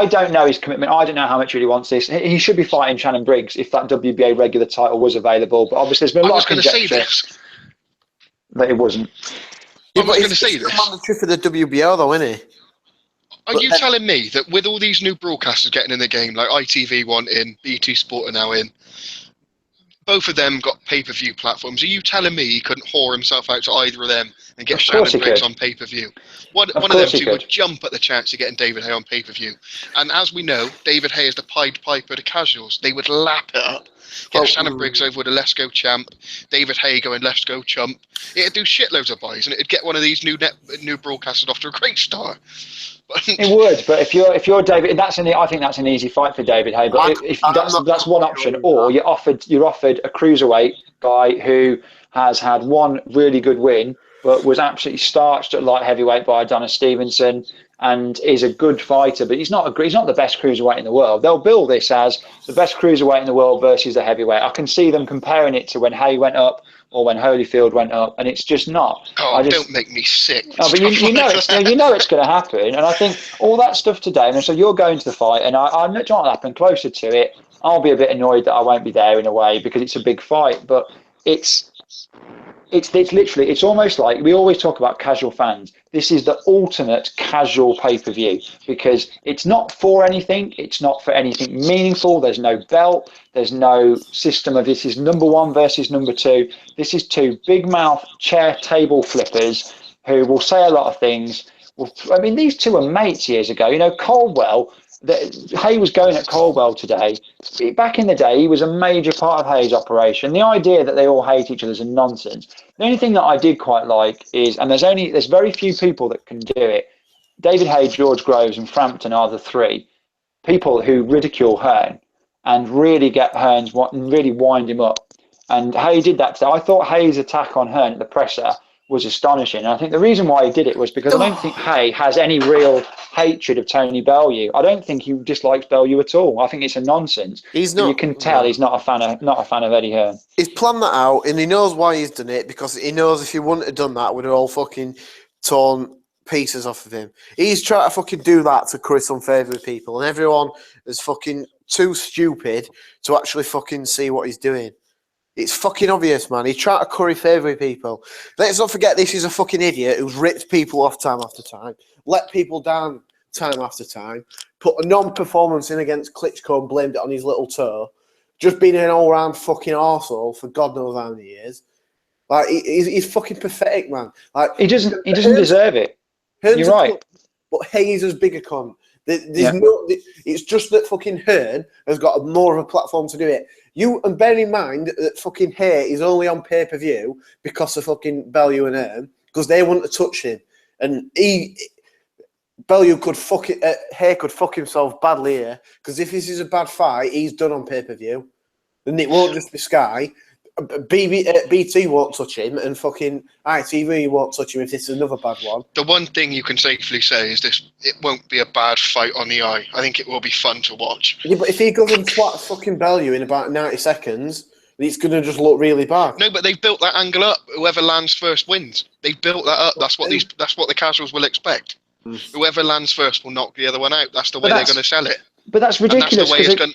don't know his commitment. I don't know how much he really wants this. He should be fighting Shannon Briggs if that WBA regular title was available. But obviously, there's been a lot of conjecture that it wasn't. I was going to say this. He's mandatory for the WBO, though, isn't he? Are you telling me that with all these new broadcasters getting in the game, like ITV want in, BT Sport are now in, both of them got pay-per-view platforms. Are you telling me he couldn't whore himself out to either of them and get Shannon Briggs on pay-per-view? One of them two would jump at the chance of getting David Haye on pay-per-view. And as we know, David Haye is the Pied Piper to casuals. They would lap it up. Get Shannon Briggs over with a Let's Go Champ. David Haye going Let's Go Chump. It'd do shitloads of buys, and it'd get one of these new broadcasters off to a great start. It would, but if you're David, I think that's an easy fight for David Haye. But that's one option, or you're offered a cruiserweight guy who has had one really good win, but was absolutely starched at light heavyweight by Adonis Stevenson, and is a good fighter, but he's not the best cruiserweight in the world. They'll bill this as the best cruiserweight in the world versus the heavyweight. I can see them comparing it to when Haye went up or when Holyfield went up, and it's just not. Don't make me sick. No, but you know it's going to happen, and I think all that stuff today. And so you're going to the fight, and I'm not trying to happen closer to it. I'll be a bit annoyed that I won't be there in a way because it's a big fight, but it's It's literally, it's almost like we always talk about casual fans. This is the ultimate casual pay-per-view because it's not for anything. It's not for anything meaningful. There's no belt. There's no system of this is number one versus number two. This is two big mouth chair table flippers who will say a lot of things. I mean, these two were mates years ago. You know, Caldwell, Haye was going at Caldwell today. Back in the day, he was a major part of Haye's operation. The idea that they all hate each other is a nonsense. The only thing that I did quite like is, and there's very few people that can do it. David Haye, George Groves, and Frampton are the three people who ridicule Hearn and really get Hearn's really wind him up. And Haye did that today. I thought Haye's attack on Hearn at the presser was astonishing. And I think the reason why he did it was because I don't think Haye has any real hatred of Tony Bellew. I don't think he dislikes Bellew at all. I think it's a nonsense. He's not. You can tell he's not a fan of Eddie Hearn. He's planned that out, and he knows why he's done it because he knows if he wouldn't have done that, we'd have all fucking torn pieces off of him. He's trying to fucking do that to curry some favour with people, and everyone is fucking too stupid to actually fucking see what he's doing. It's fucking obvious, man. He's trying to curry favour with people. Let's not forget this is a fucking idiot who's ripped people off time after time, let people down time after time, put a non-performance in against Klitschko and blamed it on his little toe, just been an all-round fucking arsehole for God knows how many years. Like, he's fucking pathetic, man. Like, he doesn't deserve it. Hearn's You're right. Cunt, but Hayes is bigger cunt. It's just that fucking Hearn has got more of a platform to do it. And bear in mind that fucking Haye is only on pay-per-view because of fucking Bellew and Hearn, because they want to touch him. And Bellew could Haye could fuck himself badly here, because if this is a bad fight, he's done on pay-per-view. And it won't just be Sky. BT won't touch him, and fucking ITV won't touch him if this is another bad one. The one thing you can safely say is this: it won't be a bad fight on the eye. I think it will be fun to watch. Yeah, but if he goes and twats fucking Bellew in about 90 seconds, it's going to just look really bad. No, but they've built that angle up. Whoever lands first wins. They've built that up. That's what the casuals will expect. Whoever lands first will knock the other one out. That's the way they're going to sell it. But that's ridiculous. And that's the way it's going.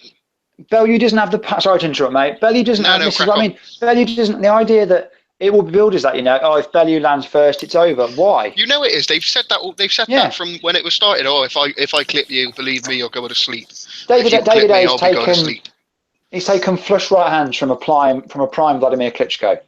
Bellew doesn't have the. Sorry to interrupt, mate. Bellew doesn't have. This is what I mean. Bellew doesn't. The idea that it will be billed as that, if Bellew lands first, it's over. Why? You know it is. They've said that. They've said that from when it was started. Oh, if I clip you, believe me, you'll go to sleep. David Haye's taken. He's taken flush right hands from a prime Vladimir Klitschko.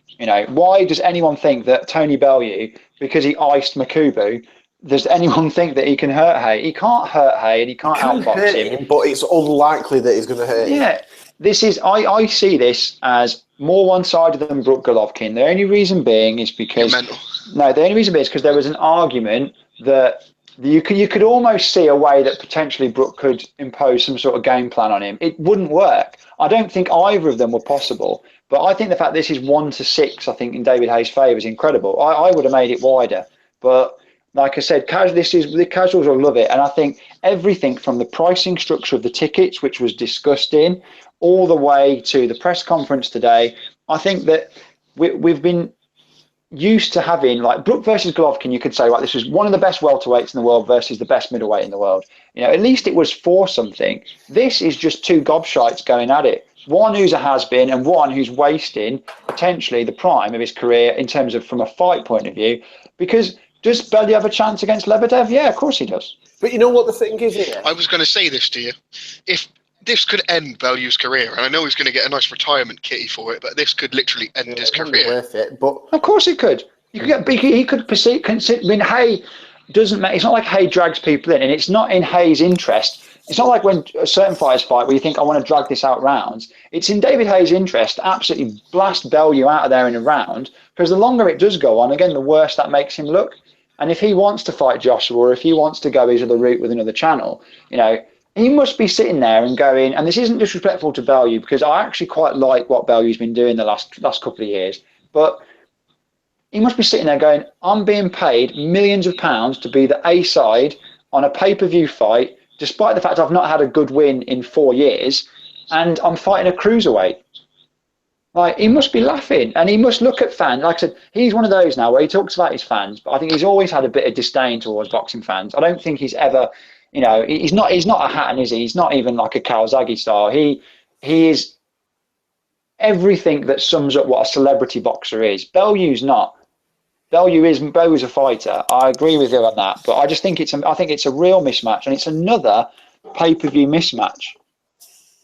Why does anyone think that Tony Bellew, because he iced Makubu, does anyone think that he can hurt Haye? He can't hurt Haye and he can't outbox him. But it's unlikely that he's going to hurt him. Yeah, this is. I see this as more one-sided than Brook Golovkin. The only reason being is because the only reason being is because there was an argument that you could almost see a way that potentially Brook could impose some sort of game plan on him. It wouldn't work. I don't think either of them were possible. But I think the fact this is 1-6, I think in David Haye's favour is incredible. I would have made it wider, but. Like I said, the casuals will love it. And I think everything from the pricing structure of the tickets, which was discussed all the way to the press conference today, I think that we've been used to having, like Brook versus Golovkin, you could say, right, this was one of the best welterweights in the world versus the best middleweight in the world. At least it was for something. This is just two gobshites going at it. One who's a has-been and one who's wasting potentially the prime of his career in terms of from a fight point of view, because does Bellew have a chance against Lebedev? Yeah, of course he does. But you know what the thing is here? I was going to say this to you. If this could end Bellew's career, and I know he's going to get a nice retirement kitty for it, but this could literally end his career. Worth it, but of course it could. He could proceed. I mean, Haye doesn't. It's not like Haye drags people in, and it's not in Haye's interest. It's not like when certain fighters fight where you think, I want to drag this out rounds. It's in David Haye's interest to absolutely blast Bellew out of there in a round, because the longer it does go on, again, the worse that makes him look. And if he wants to fight Joshua, or if he wants to go his other route with another channel, he must be sitting there and going, and this isn't disrespectful to Bellew, because I actually quite like what Bellew's been doing the last couple of years, but he must be sitting there going, I'm being paid millions of pounds to be the A side on a pay-per-view fight, despite the fact I've not had a good win in 4 years, and I'm fighting a cruiserweight. Like, he must be laughing, and he must look at fans. Like I said, he's one of those now where he talks about his fans, but I think he's always had a bit of disdain towards boxing fans. I don't think he's ever, he's not a Hatton, is he? He's not even like a Kawasaki star. He is everything that sums up what a celebrity boxer is. Bellew's not. Bellew's a fighter. I agree with you on that, but I just think it's a real mismatch, and it's another pay-per-view mismatch.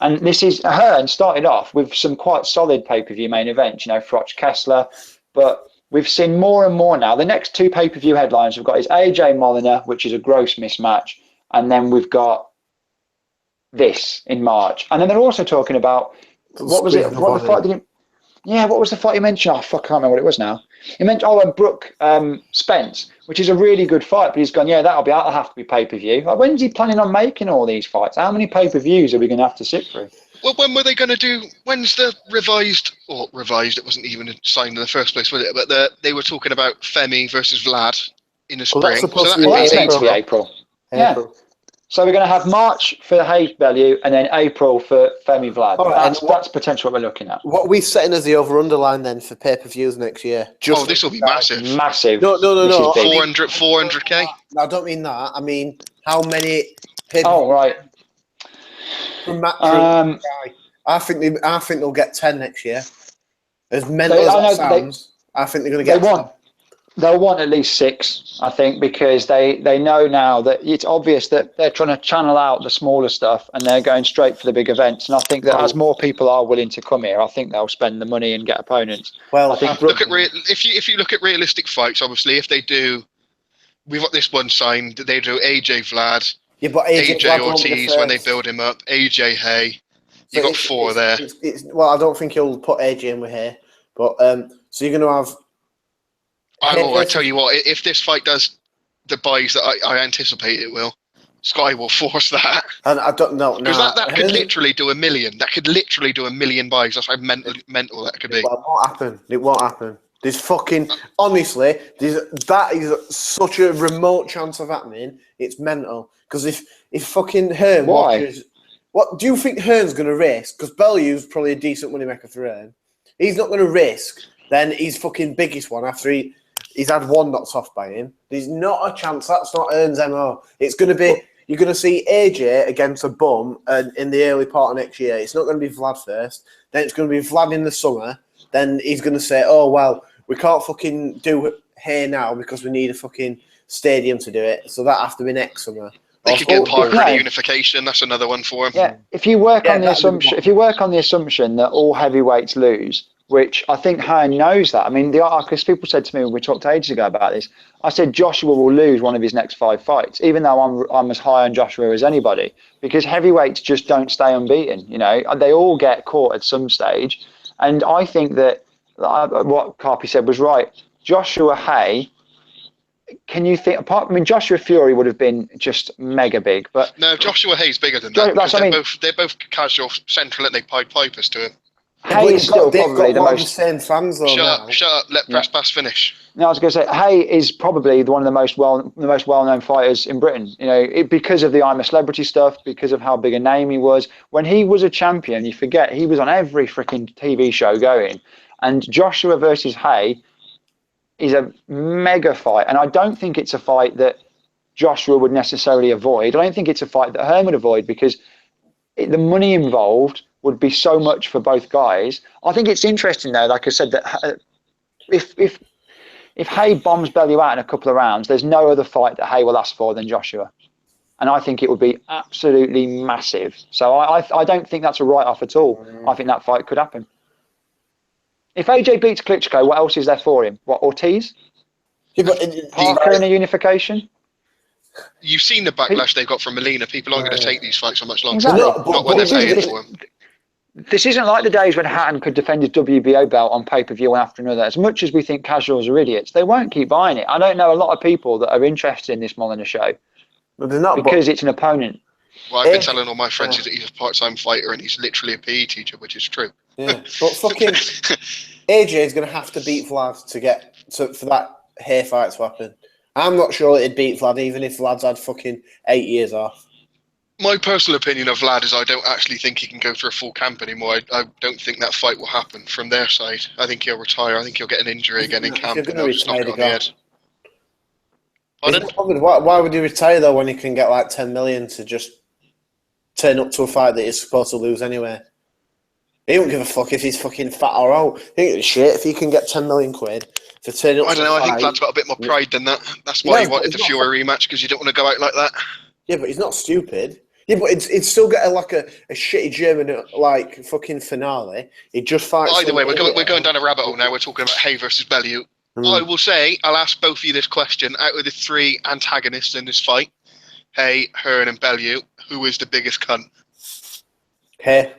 And this is Hearn started off with some quite solid pay-per-view main events, Froch Kessler, but we've seen more and more now. The next two pay-per-view headlines we've got is AJ Molyneux, which is a gross mismatch, and then we've got this in March. And then they're also talking about what was it? What the fight did what was the fight you mentioned? Oh, fuck, I can't remember what it was now. He mentioned Brooke Spence, which is a really good fight, but he's gone, that'll have to be pay-per-view. Like, when's he planning on making all these fights? How many pay-per-views are we going to have to sit through? Well, when were they going to do? When's the revised? It wasn't even signed in the first place, was it? But they were talking about Femi versus Vlad in the spring. That's supposed to be that's meant to be April. Yeah. So we're going to have March for Haye Bellew and then April for Femi Vlad. Right, that's potentially what we're looking at. What are we setting as the over-under line then for pay-per-views next year? This will be massive. Massive. No. 400K? No, I don't mean that. I mean, how many pay-per-views? Oh, right. I think they'll get 10 next year. As mental as that sounds, I think they're going to get 10. They'll want at least 6, I think, because they know now that it's obvious that they're trying to channel out the smaller stuff and they're going straight for the big events. And I think that as more people are willing to come here, I think they'll spend the money and get opponents. Well, I think if you look at realistic fights, obviously, if they do, we've got this one signed. They do AJ Vlad, but AJ Ortiz when they build him up, AJ Haye. You got 4 there. Well, I don't think he'll put AJ in with Haye, but so you're going to have. I tell you what, if this fight does the buys that I anticipate it will, Sky will force that. And I don't know. Because that could literally do 1 million. That could literally do 1 million buys. That's how mental that could be. Well, it won't happen. There's fucking... Honestly, that is such a remote chance of happening. It's mental. Because if fucking Hearn watches... What do you think Hearn's going to risk? Because Bellew's probably a decent moneymaker for Hearn. He's not going to risk then his fucking biggest one after he's had one knocked off by him. There's not a chance. That's not Hearn's MO. It's going to be... You're going to see AJ against a bum in the early part of next year. It's not going to be Vlad first. Then it's going to be Vlad in the summer. Then he's going to say, oh, well, we can't fucking do Haye now because we need a fucking stadium to do it. So that has to be next summer. They could get Parker unification. That's another one for him. Yeah, if you work on the assumption that all heavyweights lose, which I think Hearn knows that. I mean, because people said to me when we talked ages ago about this, I said Joshua will lose one of his next 5 fights, even though I'm as high on Joshua as anybody, because heavyweights just don't stay unbeaten. They all get caught at some stage, and I think that what Carpi said was right. Joshua Haye. Can you think? Joshua Fury would have been just mega big, but no, Joshua Haye's bigger than that. They're both casual central, and they Pied Pipers to him. Haye is still probably the most same fans though. Shut up! Let press pass finish. No, I was going to say Haye is probably one of the most well-known fighters in Britain. Because of the I'm a Celebrity stuff, because of how big a name he was. When he was a champion, you forget he was on every freaking TV show going. And Joshua versus Haye is a mega fight, and I don't think it's a fight that Joshua would necessarily avoid. I don't think it's a fight that Hearn would avoid because the money involved would be so much for both guys. I think it's interesting though, like I said, that if Haye bombs Bellew out in a couple of rounds, there's no other fight that Haye will ask for than Joshua, and I think it would be absolutely massive. So I don't think that's a write-off at all. I think that fight could happen. If AJ beats Klitschko, what else is there for him? What, Ortiz? Parker in a unification? You've seen the backlash they've got from Molina. People aren't going to take these fights for much longer. Exactly. Not when they're paying for them. This isn't like the days when Hatton could defend his WBO belt on pay-per-view one after another. As much as we think casuals are idiots, they won't keep buying it. I don't know a lot of people that are interested in this Molyneux show because it's an opponent. Well, I've been telling all my friends that he's a part-time fighter and he's literally a PE teacher, which is true. Yeah, but fucking AJ is going to have to beat Vlad for that Haye fight to happen. I'm not sure it'd beat Vlad even if Vlad's had fucking 8 years off. My personal opinion of Vlad is I don't actually think he can go through a full camp anymore. I don't think that fight will happen from their side. I think he'll retire. I think he'll get an injury again in camp and they'll just knock it on the head. Why would he retire though when he can get like 10 million to just turn up to a fight that he's supposed to lose anyway? He don't give a fuck if he's fucking fat or out. He don't give a shit if he can get 10 million quid for turning up. I don't know. I think Vlad's got a bit more pride than that. That's why he wanted the Fury rematch, because you don't want to go out like that. Yeah, but he's not stupid. Yeah, but it's still getting like a shitty German like fucking finale. He just fights. Either way, we're going down a rabbit hole now. We're talking about Haye versus Bellew. I will say, I'll ask both of you this question. Out of the three antagonists in this fight, Haye, Hearn, and Bellew, who is the biggest cunt? Haye.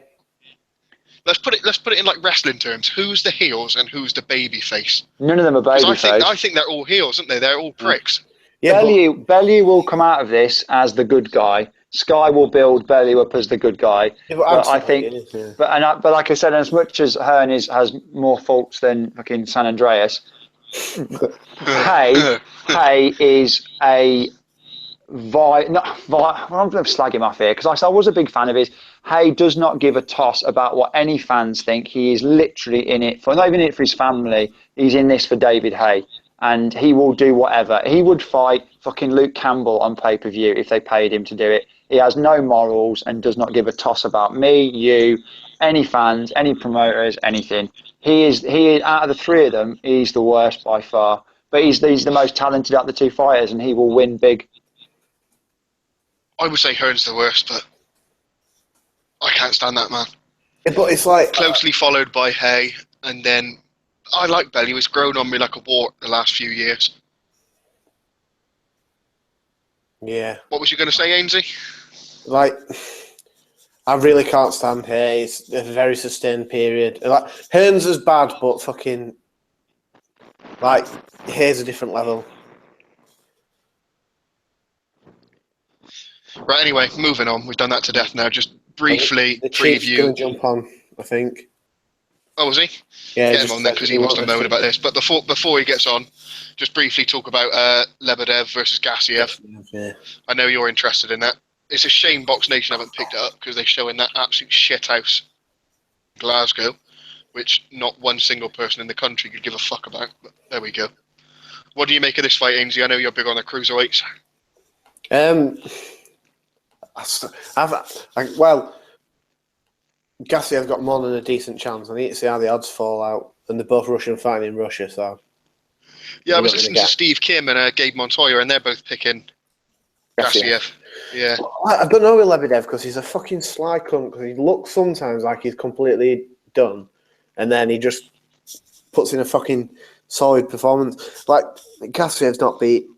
Let's put it in like wrestling terms. Who's the heels and who's the baby face? None of them are baby face. I think they're all heels, aren't they? They're all pricks. Yeah, Bellew will come out of this as the good guy. Sky will build Bellew up as the good guy. Yeah, but I think, but like I said, as much as Hearn has more faults than fucking San Andreas, Haye is a I'm going to slag him off here because I was a big fan of his. Haye does not give a toss about what any fans think. He is literally in it for, not even in it for his family. He's in this for David Haye, and he will do whatever. He would fight fucking Luke Campbell on pay-per-view if they paid him to do it. He has no morals and does not give a toss about me, you, any fans, any promoters, anything. He is out of the three of them, he's the worst by far. But he's the most talented out of the two fighters, and he will win big. I would say Hearn's the worst, but I can't stand that man. Yeah, but it's like closely followed by Haye, and then I like Bellew. He's grown on me like a wart the last few years. Yeah. What was you going to say, Ainsley? Like, I really can't stand Haye. It's a very sustained period. Like, Hearn's is bad, but fucking like Haye's a different level. Right, anyway, moving on. We've done that to death now. Just briefly the Chief's preview. going to jump on, I think. Oh, was he? Yeah, get him on then because he wants to moan about this. But before he gets on, just briefly talk about Lebedev versus Gassiev. Yeah. I know you're interested in that. It's a shame Box Nation haven't picked it up because they show in that absolute shithouse Glasgow, which not one single person in the country could give a fuck about. But there we go. What do you make of this fight, Ainsley? I know you're big on the cruiserweights. Gassiev got more than a decent chance. I need to see how the odds fall out. And they're both Russian fighting in Russia, so... Yeah, I was listening to Steve Kim and Gabe Montoya, and they're both picking Gassiev. Yeah. I don't know with Lebedev, because he's a fucking sly cunt, because he looks sometimes like he's completely done, and then he just puts in a fucking solid performance. Like, Gassiev's not beat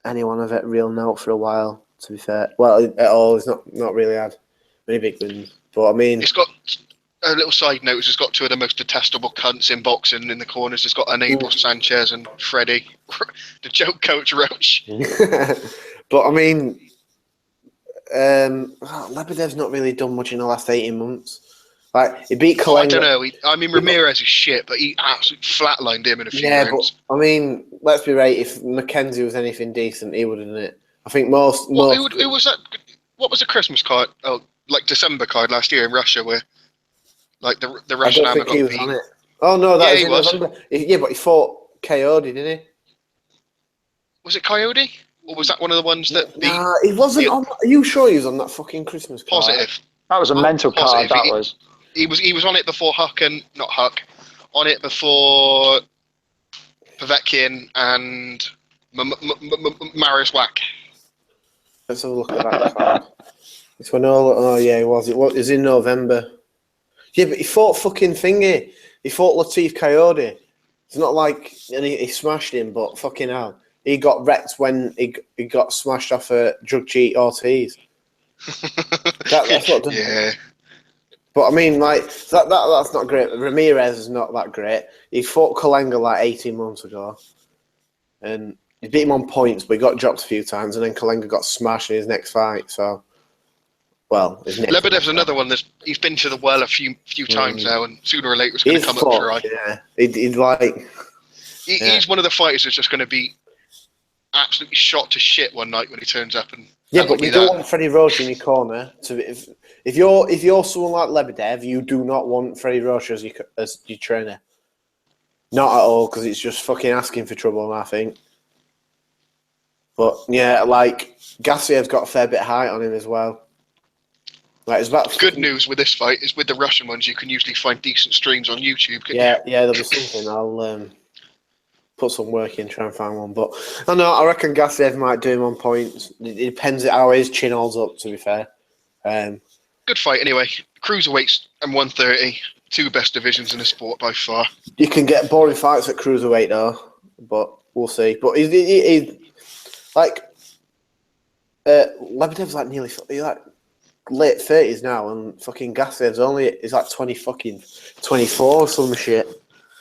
anyone of it real note for a while, to be fair. Well, at all. He's not really had many big wins. But I mean, it's got a little side note. It's got two of the most detestable cunts in boxing in the corners. It's got Anibal Sanchez and Freddie, the joke coach Roach. But I mean, Lebedev's not really done much in the last 18 months. Like, he beat Kalenga. I don't know. Ramirez is shit, but he absolutely flatlined him in a few rounds. But I mean, let's be right. If Mackenzie was anything decent, he would have done it. I think most. Who was that? What was the Christmas card? Oh, like December card last year in Russia, where like the Russian I don't think amateur he was on it. Oh no, that was in November. Yeah, but he fought Coyote, didn't he? Was it Coyote, or was that one of the ones that beat? Nah, he wasn't on. Are you sure he was on that fucking Christmas card? Positive. That was a mental card. That was. He was on it before on it before Povetkin and Marius Wack. Let's have a look at that card. It's when it was in November. Yeah, but he fought fucking thingy. He fought Latif Coyote. It's not like he smashed him, but fucking hell. He got wrecked when he got smashed off a drug cheat Ortiz. That's what yeah. But I mean, like, that's not great. Ramirez is not that great. He fought Kalenga like 18 months ago. And he beat him on points, but he got dropped a few times, and then Kalenga got smashed in his next fight. So, well, Lebedev's another one that's he's been to the well a few times now, and sooner or later it's going to come up dry. Yeah, he's like he's one of the fighters that's just going to be absolutely shot to shit one night when he turns up. And but you don't want Freddie Roach in your corner. If you're someone like Lebedev, you do not want Freddie Roach as your trainer. Not at all, because it's just fucking asking for trouble, I think. But yeah, like Gassiev's got a fair bit of height on him as well. Like, it's about Good news with this fight is with the Russian ones, you can usually find decent streams on YouTube. Yeah, there'll be something. I'll put some work in, try and find one. But I reckon Gassiev might do him on points. It depends how his chin holds up, to be fair. Good fight anyway. Cruiserweights and 130, two best divisions in the sport by far. You can get boring fights at cruiserweight though, but we'll see. But he's like Lebedev's like nearly like late 30s now, and fucking Gassiev's is like 24 or some shit.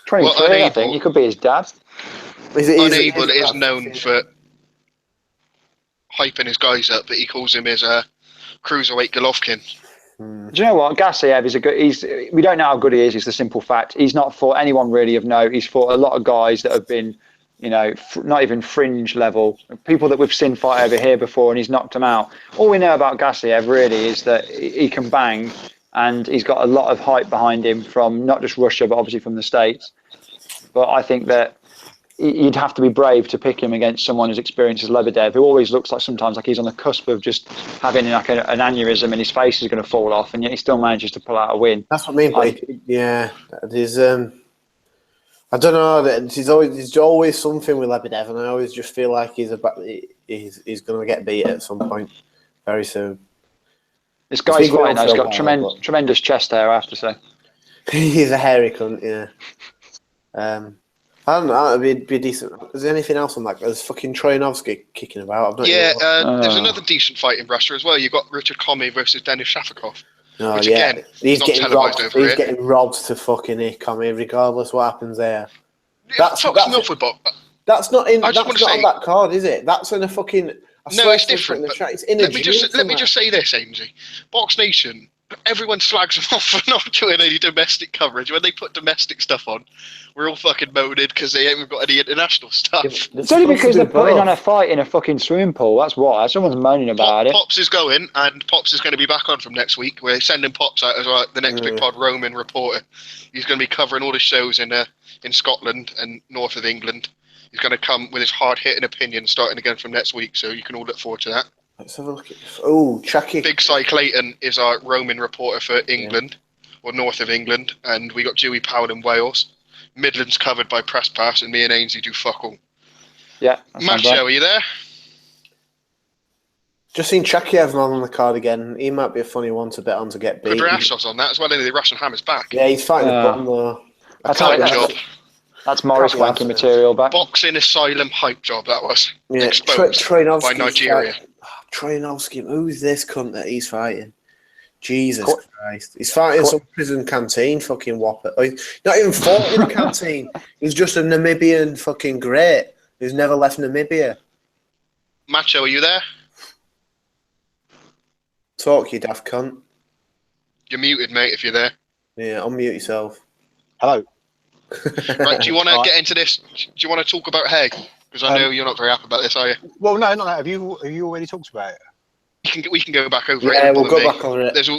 23, I think. He could be his dad. Unable is known for hyping his guys up, but he calls him his cruiserweight Golovkin. Do you know what? Gassiev is we don't know how good he is. It's the simple fact. He's not fought anyone really of note. He's fought a lot of guys that have been, not even fringe level. People that we've seen fight over here before, and he's knocked them out. All we know about Gassiev really is that he can bang, and he's got a lot of hype behind him from not just Russia, but obviously from the States. But I think that you'd have to be brave to pick him against someone as experienced as Lebedev, who always looks like sometimes like he's on the cusp of just having like an aneurysm and his face is going to fall off, and yet he still manages to pull out a win. That's what I mean. There's I don't know. There's always something with Lebedev, and I always just feel like he's going to get beat at some point very soon. This guy's fighting. He's got tremendous chest hair, I have to say. He's a hairy cunt. Yeah. I don't know. It'd be decent. Is there anything else on that? There's fucking Troyanovsky kicking about. There's another decent fight in Russia as well. You got Richard Comey versus Denis Shafikov. Oh, which yeah. Again, he's not getting televised robbed. over He's getting robbed to fucking Comey, regardless what happens there. That's Milford, but that's not in. That's not on that card, is it? That's in a fucking. No, it's different. It's in let me just say this, Ainsley. Box Nation. Everyone slags them off for not doing any domestic coverage. When they put domestic stuff on, we're all fucking moaning because they haven't got any international stuff. It's only because they're putting on a fight in a fucking swimming pool. That's why. Someone's moaning about it. Pops is going, and Pops is going to be back on from next week. We're sending Pops out as well, the next big pod, Roman reporter. He's going to be covering all the shows in Scotland and north of England. He's going to come with his hard-hitting opinion starting again from next week, so you can all look forward to that. Let's have a look at this. Oh, Chucky. Big Si Clayton is our roaming reporter for England, or north of England, and we got Dewey Powell in Wales. Midlands covered by Press Pass, and me and Ainsley do fuck all. Yeah. Macho, are you there? Just seen Chakiev's on the card again. He might be a funny one to bet on to get beat. Kudrashev's on that as well, and the Russian Hammer's back. Yeah, he's fighting the bottom though. That's Morris wanking material back. Boxing asylum hype job, that was. Yeah, exposed by Nigeria. Troyanovsky, who's this cunt that he's fighting? Jesus Christ. He's fighting some prison canteen fucking whopper. He's not even fought in a canteen. He's just a Namibian fucking great who's never left Namibia. Macho, are you there? Talk, you daft cunt. You're muted, mate, if you're there. Yeah, unmute yourself. Hello. Right, do you want to get into this? Do you want to talk about Haye? Because I know you're not very happy about this, are you? Well, no, not that. Have you already talked about it? We can go back over it. Yeah, we'll go back over it. There's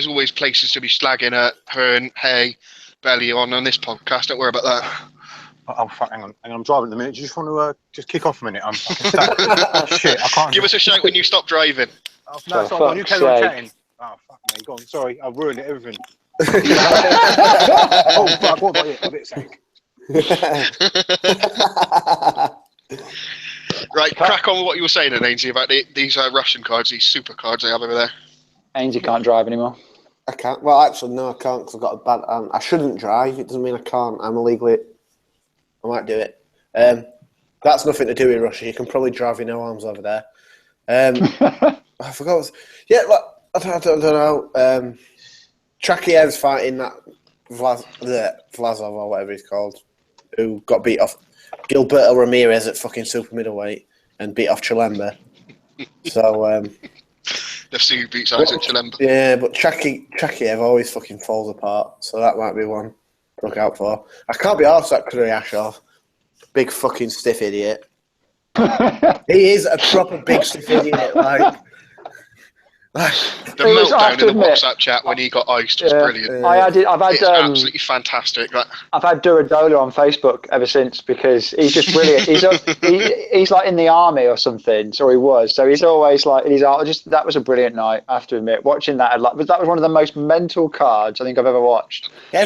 always places to be slagging at Hearn, Haye, Bellew on this podcast. Don't worry about that. Oh, fuck, hang on. I'm driving at the minute. Do you just want to just kick off a minute? I'm fucking stuck. Shit, I can't. Give us a shout when you stop driving. Oh, no, it's not. You carry on chatting. Oh, fuck me. Go on. Sorry, I've ruined everything. Oh, fuck. What about it? A bit sank. Right, crack on with what you were saying, Ainsley, about these Russian cards, these super cards they have over there. Ainsley can't drive anymore. I can't. Well, actually, no, I can't because I've got a bad. I shouldn't drive. It doesn't mean I can't. I'm illegally. I might do it. That's nothing to do with Russia. You can probably drive with no arms over there. I forgot. I don't know. Chakiev's fighting that Vlasov or whatever he's called, who got beat off Gilberto Ramirez at fucking super middleweight and beat off Chilemba. So Let's see who beats Isaac Chilemba. Yeah, but Chakiev always fucking falls apart, so that might be one to look out for. I can't be arsed that Kuryashov. Big fucking stiff idiot. He is a proper big stiff idiot. Like, The meltdown in the WhatsApp chat when he got iced was brilliant. I've had It's absolutely fantastic. I've had Duradola on Facebook ever since because he's just brilliant. He's like in the army or something, so he was. So he's always like that was a brilliant night. I have to admit, watching that that was one of the most mental cards I think I've ever watched. But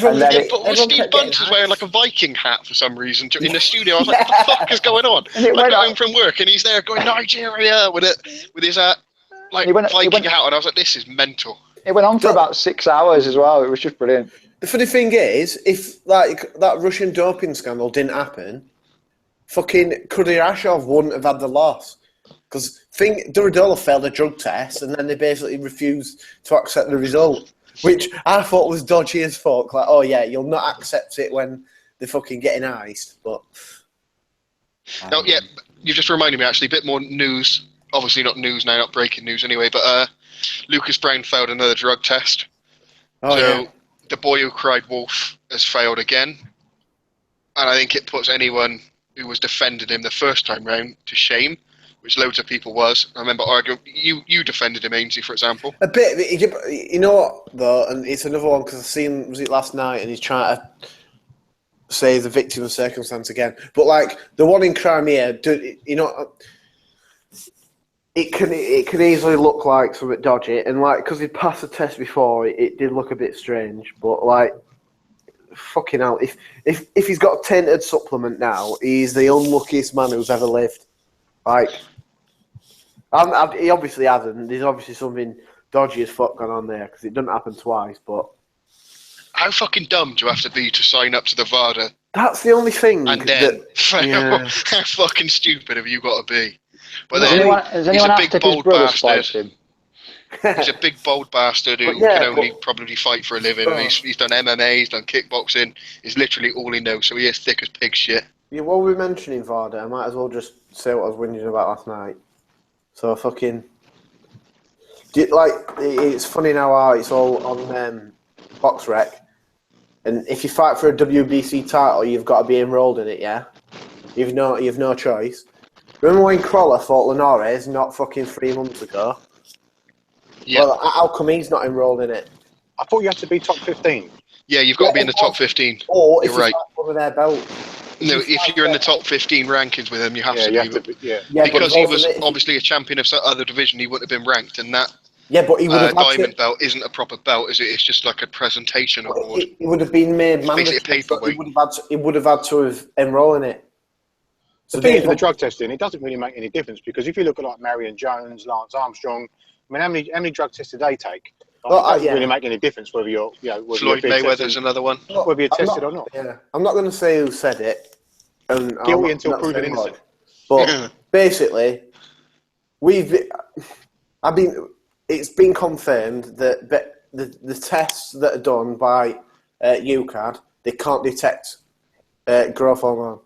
Steve Bunce was wearing like a Viking hat for some reason in the studio. I was like, what the fuck is going on? I got home from work and he's there going Nigeria with his Viking hat, and I was like, this is mental. It went on for about 6 hours as well. It was just brilliant. The funny thing is, if like that Russian doping scandal didn't happen, fucking Kudryashov wouldn't have had the loss. Because Duradola failed a drug test, and then they basically refused to accept the result, which I thought was dodgy as fuck. Like, oh yeah, you'll not accept it when they're fucking getting iced. But you just reminded me actually a bit more news. Obviously not news now, not breaking news anyway, but Lucas Brown failed another drug test. The boy who cried wolf has failed again. And I think it puts anyone who was defending him the first time round to shame, which loads of people was. I remember arguing, you defended him, Ainsley, for example. A bit, you know what, though, and it's another one, because I seen, was it last night, and he's trying to say the victim of circumstance again. But, like, the one in Crimea, you know... It can easily look like something dodgy, and like because he passed the test before, it did look a bit strange. But like, fucking hell, if he's got a tainted supplement now, he's the unluckiest man who's ever lived. Like, he obviously hasn't. There's obviously something dodgy as fuck going on there because it doesn't happen twice. But how fucking dumb do you have to be to sign up to the VADA? That's the only thing. And then, how fucking stupid have you got to be? But then he's a big bold bastard. He's a big bold bastard who can only probably fight for a living. And he's done MMA, he's done kickboxing. It's literally all he knows. So he is thick as pig shit. Yeah, while we're mentioning VADA, I might as well just say what I was whinging about last night. So fucking, it's funny now how it's all on Box Rec, and if you fight for a WBC title, you've got to be enrolled in it. Yeah, you've no choice. Remember when Crawler fought Linares not fucking 3 months ago? Yeah. Well, how come he's not enrolled in it? I thought you had to be top 15. Yeah, you've got to be in the top 15. Or if you're right. Over their belt. No, if you're in the top 15 rankings with him, you have to be. Yeah, because he was obviously a champion of some other division, he wouldn't have been ranked, and that but he would have diamond belt isn't a proper belt, is it? It's just like a presentation award. It would have been made mandatory. He would have had to have enrolled in it. The thing is with the drug testing, it doesn't really make any difference because if you look at like Marion Jones, Lance Armstrong, I mean, how many drug tests do they take? It doesn't really make any difference whether you're, Floyd Mayweather's another one. Whether you're tested or not. Yeah, I'm not going to say who said it. Guilty until proven innocent. But basically, it's been confirmed that the tests that are done by UCAD, they can't detect growth hormone.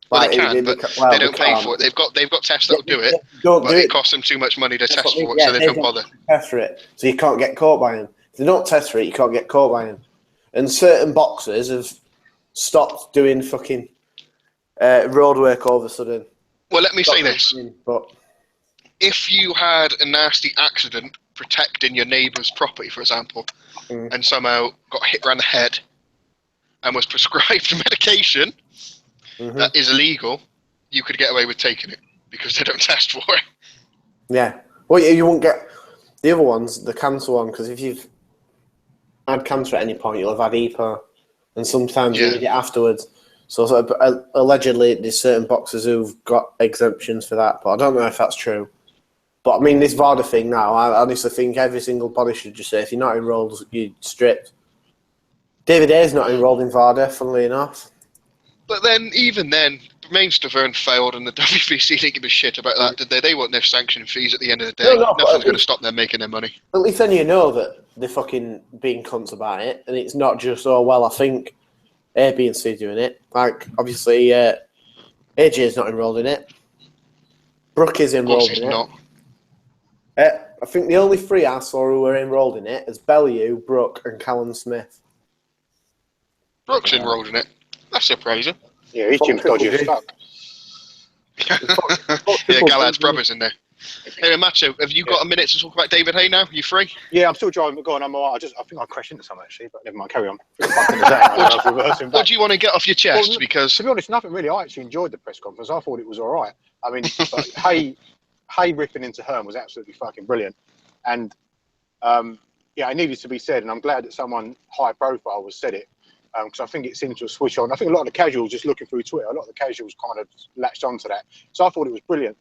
Well, they can, but they don't pay for it. They've got tests that'll do it, but it costs them too much money to test for it, so they don't bother. Test for it, so you can't get caught by him. If they don't test for it, you can't get caught by him. And certain boxers have stopped doing fucking road work all of a sudden. Well, let me say this. But if you had a nasty accident protecting your neighbour's property, for example, and somehow got hit around the head and was prescribed medication that is illegal, you could get away with taking it because they don't test for it. Yeah. Well, you won't get the other ones, the cancer one, because if you've had cancer at any point, you'll have had EPO, and sometimes you need it afterwards. So allegedly, there's certain boxers who've got exemptions for that, but I don't know if that's true. But I mean, this VADA thing now, I honestly think every single body should just say, if you're not enrolled, you're stripped. David Haye's not enrolled in VADA, funnily enough. But then, even then, Main Stavern failed, and the WBC didn't give a shit about that, did they? They want their sanction fees at the end of the day. Nothing's going to stop them making their money. At least then you know that they're fucking being cunts about it, and it's not just, oh, well, I think A, B, and C doing it. Like, obviously, AJ's not enrolled in it. Brooke is enrolled in it. Not. I think the only three I saw who were enrolled in it is Bellew, Brooke, and Callum Smith. Brooke's enrolled in it. That's surprising. Yeah, his gym's dodgy as fuck. Yeah, Gallad's brother's in there. Anyway, Macho, have you got a minute to talk about David Haye now? Are you free? Yeah, I'm still driving. Go on, I'm all right. I think I crashed into someone actually, but never mind. Carry on. What do you want to get off your chest? Well, because to be honest, nothing really. I actually enjoyed the press conference. I thought it was all right. I mean, but Haye ripping into Hearn was absolutely fucking brilliant, and yeah, it needed to be said, and I'm glad that someone high profile was said it. Because I think it seemed to have switched on. I think a lot of the casuals, just looking through Twitter, a lot of the casuals kind of latched onto that. So I thought it was brilliant.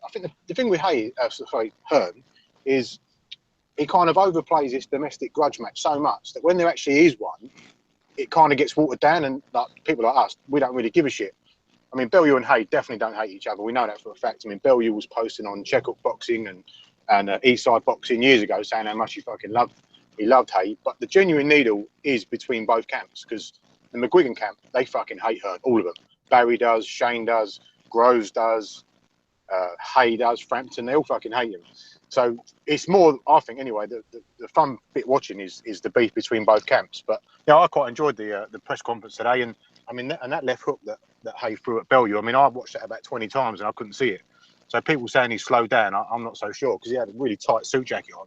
I think the thing with Hearn is he kind of overplays this domestic grudge match so much that when there actually is one, it kind of gets watered down, and like people like us, we don't really give a shit. I mean, Bellew and Haye definitely don't hate each other. We know that for a fact. I mean, Bellew was posting on Check-Up Boxing and Eastside Boxing years ago saying how much he loved Haye, but the genuine needle is between both camps, because the McGuigan camp, they fucking hate Hearn, all of them. Barry does, Shane does, Groves does, Haye does, Frampton, they all fucking hate him. So it's more, I think anyway, the fun bit watching is the beef between both camps. But yeah, I quite enjoyed the press conference today, and I mean, that left hook that Haye threw at Bellew, I mean, I watched that about 20 times and I couldn't see it. So people saying he slowed down, I'm not so sure, because he had a really tight suit jacket on.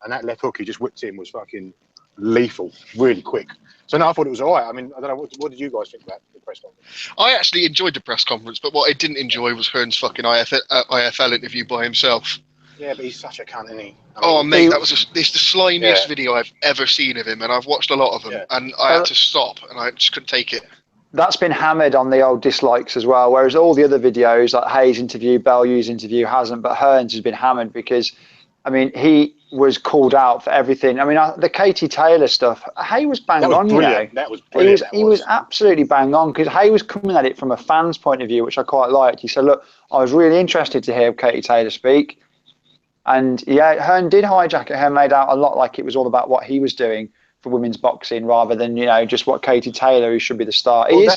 And that left hook he just whipped in was fucking lethal, really quick. So no, I thought it was all right. I mean, I don't know, what did you guys think about the press conference? I actually enjoyed the press conference, but what I didn't enjoy was Hearn's fucking IFL interview by himself. Yeah, but he's such a cunt, isn't he? Oh, mate, it's the slimiest video I've ever seen of him, and I've watched a lot of them, and I had to stop, and I just couldn't take it. That's been hammered on the old dislikes as well, whereas all the other videos, like Haye's interview, Bellew's interview, hasn't, but Hearn's has been hammered because, I mean, he was called out for everything. I mean, the Katie Taylor stuff, Haye was bang on, brilliant. you know. That was brilliant. He was absolutely bang on, because Haye was coming at it from a fan's point of view, which I quite liked. He said, look, I was really interested to hear Katie Taylor speak. And yeah, Hearn did hijack it. Hearn made out a lot like it was all about what he was doing for women's boxing rather than, you know, just what Katie Taylor, who should be the star. Well,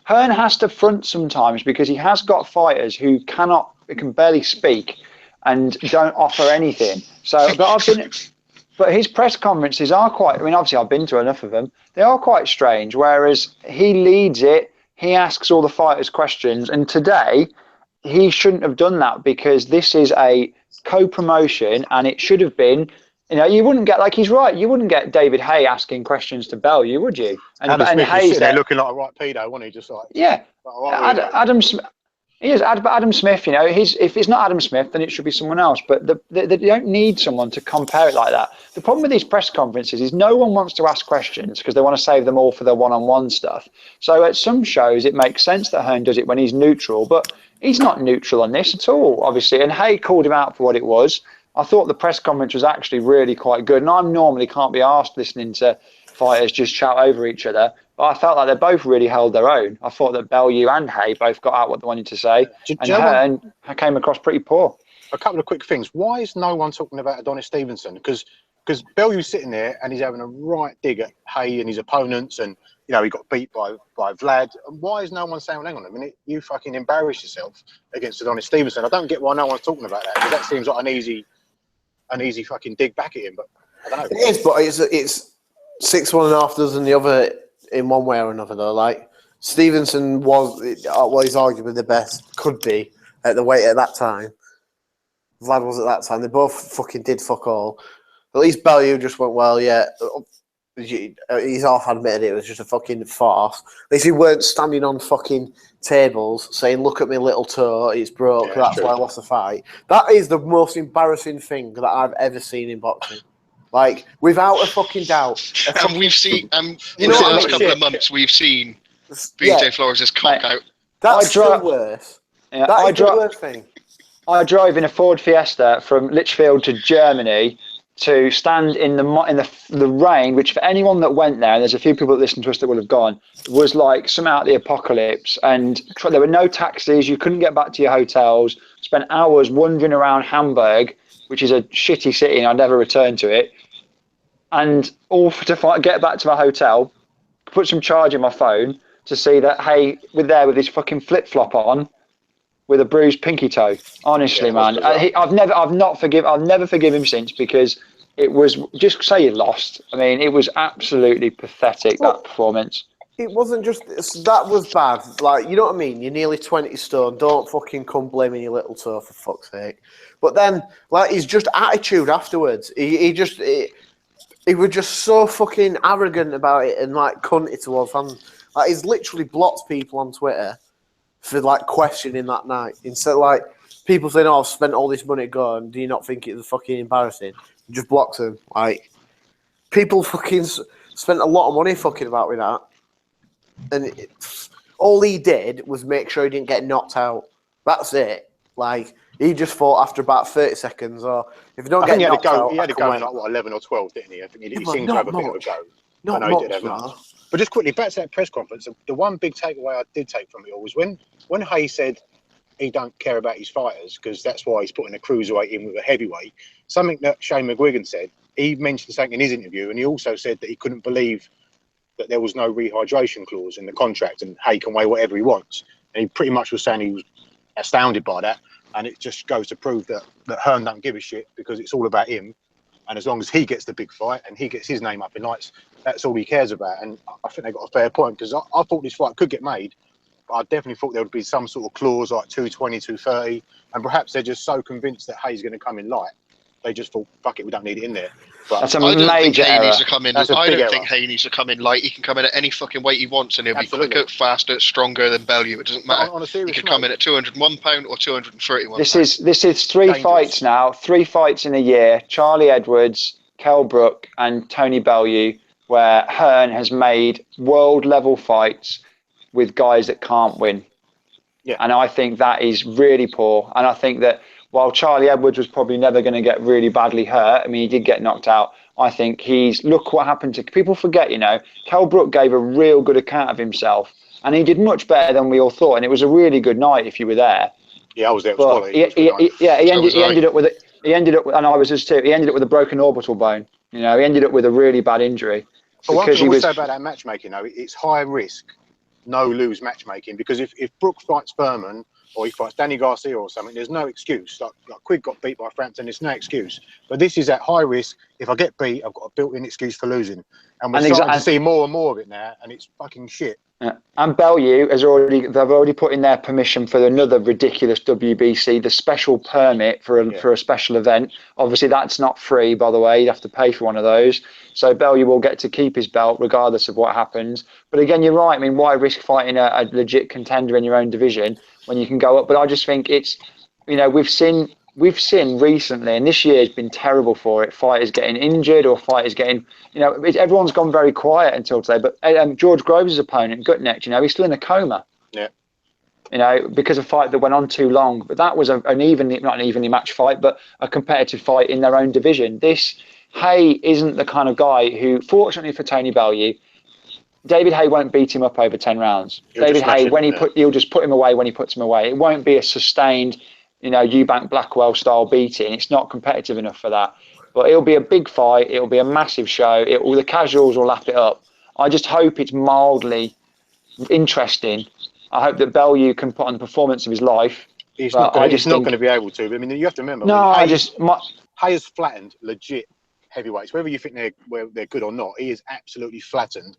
Hearn has to front sometimes because he has got fighters who can barely speak and don't offer anything. So, but his press conferences are quite, I mean, obviously I've been to enough of them. They are quite strange, whereas he leads it, he asks all the fighters questions, and today he shouldn't have done that because this is a co-promotion and it should have been, you know, you wouldn't get, like, he's right, you wouldn't get David Haye asking questions to Bellew, would you? And Haye's there looking like a right pedo, wasn't he? Just like, yeah, Adam Smith. He is, but Adam Smith, you know, if it's not Adam Smith, then it should be someone else. But they don't need someone to compare it like that. The problem with these press conferences is no one wants to ask questions because they want to save them all for their one-on-one stuff. So at some shows, it makes sense that Hearn does it when he's neutral, but he's not neutral on this at all, obviously. And Haye called him out for what it was. I thought the press conference was actually really quite good. And I normally can't be asked listening to fighters just shout over each other. But I felt like they both really held their own. I thought that Bellew and Haye both got out what they wanted to say. And Hearn came across pretty poor. A couple of quick things. Why is no one talking about Adonis Stevenson? Because Bellew's sitting there and he's having a right dig at Haye and his opponents, and you know he got beat by Vlad. And why is no one saying, well, hang on a minute, you fucking embarrassed yourself against Adonis Stevenson? I don't get why no one's talking about that, because that seems like an easy fucking dig back at him. But I don't know. It is, but it's 6-1.5 dozen the other in one way or another though. Like Stevenson was he's arguably the best, could be at the weight at that time. Vlad was at that time. They both fucking did fuck all. At least Bellew just went, well, yeah, he's half admitted it was just a fucking farce. At least he weren't standing on fucking tables saying, look at my little toe, it's broke, yeah, that's why I lost the fight. That is the most embarrassing thing that I've ever seen in boxing. Like, without a fucking doubt. And we've seen, you know, the last couple of months, we've seen BJ Flores' cock out. That's the worst. Yeah, that is the worst thing. I drove in a Ford Fiesta from Lichfield to Germany to stand in the rain, which for anyone that went there, and there's a few people that listen to us that will have gone, was like some out of the apocalypse. And there were no taxis, you couldn't get back to your hotels, spent hours wandering around Hamburg, which is a shitty city and I'd never return to it. And all to get back to my hotel, put some charge in my phone to see that Haye was there with his fucking flip-flop on with a bruised pinky toe. Honestly, man. I'll never forgive him since, because it was, just say you lost. I mean, it was absolutely pathetic, that performance. It wasn't just that was bad. Like, you know what I mean? You're nearly 20 stone. Don't fucking come blaming your little toe, for fuck's sake. But then, like, his just attitude afterwards. He was just so fucking arrogant about it and like cunty towards fans. Like, he's literally blocked people on Twitter for like questioning that night. Instead of like people saying, "Oh, I've spent all this money going. Do you not think it was fucking embarrassing?" He just blocks them. Like, people fucking spent a lot of money fucking about with that. And all he did was make sure he didn't get knocked out. That's it. Like, he just thought after about 30 seconds, or if you don't get knocked out, he had a go in like, what, 11 or 12, didn't he? I think he seemed to have a bit of a go. Not I know much, he did have no. But just quickly, back to that press conference, the one big takeaway I did take from it all was when Haye said he don't care about his fighters because that's why he's putting a cruiserweight in with a heavyweight, something that Shane McGuigan said, he mentioned something in his interview, and he also said that he couldn't believe that there was no rehydration clause in the contract and Haye can weigh whatever he wants. And he pretty much was saying he was astounded by that. And it just goes to prove that Hearn don't give a shit because it's all about him. And as long as he gets the big fight and he gets his name up in lights, that's all he cares about. And I think they got a fair point because I thought this fight could get made. But I definitely thought there would be some sort of clause like 220, 230. And perhaps they're just so convinced that Haye's going to come in light. They just thought, fuck it, we don't need it in there. But that's a I don't think major Haye error. needs to come in. I don't error. think Haye needs to come in light. He can come in at any fucking weight he wants, and he'll Absolutely. be quicker, faster, stronger than Bellew. It doesn't matter. On a He serious can come note, in at 201 pound or 231. This is three Dangerous. fights now. 3 fights in a year. Charlie Edwards, Kell Brook, and Tony Bellew, where Hearn has made world level fights with guys that can't win. Yeah. And I think that is really poor. And I think that while Charlie Edwards was probably never going to get really badly hurt, I mean, he did get knocked out. I think look what happened to, people forget, Kell Brook gave a real good account of himself and he did much better than we all thought. And it was a really good night if you were there. Yeah, I was there. It was But quality. he ended up with, and I was just too, he ended up with a broken orbital bone. He ended up with a really bad injury. But one thing I would say about that matchmaking, though, it's high risk, no lose matchmaking because if Brook fights Furman or he fights Danny Garcia or something, there's no excuse. Like Quigg got beat by Frampton, there's no excuse. But this is at high risk. If I get beat, I've got a built-in excuse for losing. And we're starting to see more and more of it now, and it's fucking shit. And Bellew they've already put in their permission for another ridiculous WBC, the special permit for a special event. Obviously, that's not free, by the way. You'd have to pay for one of those. So Bellew will get to keep his belt regardless of what happens. But again, you're right. I mean, why risk fighting a legit contender in your own division when you can go up? But I just think it's, we've seen recently, and this year has been terrible for it, fighters getting injured or fighters getting, everyone's gone very quiet until today. But George Groves' opponent, Gutnecht, he's still in a coma. Yeah. Because of a fight that went on too long. But that was not an evenly matched fight, but a competitive fight in their own division. This Haye isn't the kind of guy who, fortunately for Tony Bellew, David Haye won't beat him up over 10 rounds. David Haye, he'll just put him away when he puts him away. It won't be a sustained, Eubank Blackwell style beating. It's not competitive enough for that. But it'll be a big fight. It'll be a massive show. The casuals will lap it up. I just hope it's mildly interesting. I hope that Bellew can put on the performance of his life. He's not going to be able to. I mean, you have to remember. Haye has flattened legit heavyweights. Whether you think they're good or not, he has absolutely flattened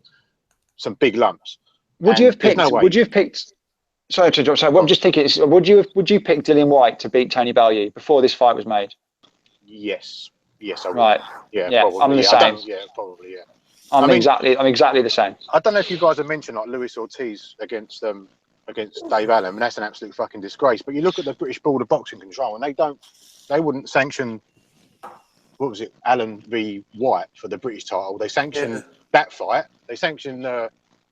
some big lumps. Would you have picked? Sorry to interrupt. I'm just thinking. Would you pick Dillian Whyte to beat Tony Bellew before this fight was made? Yes, I would. Right. Yeah, probably. I'm the same. Probably. Yeah. I'm exactly the same. I don't know if you guys have mentioned like Luis Ortiz against Dave Allen, and that's an absolute fucking disgrace. But you look at the British Board of Boxing Control, and they wouldn't sanction. What was it? Allen v White for the British title. They sanctioned that fight. They sanctioned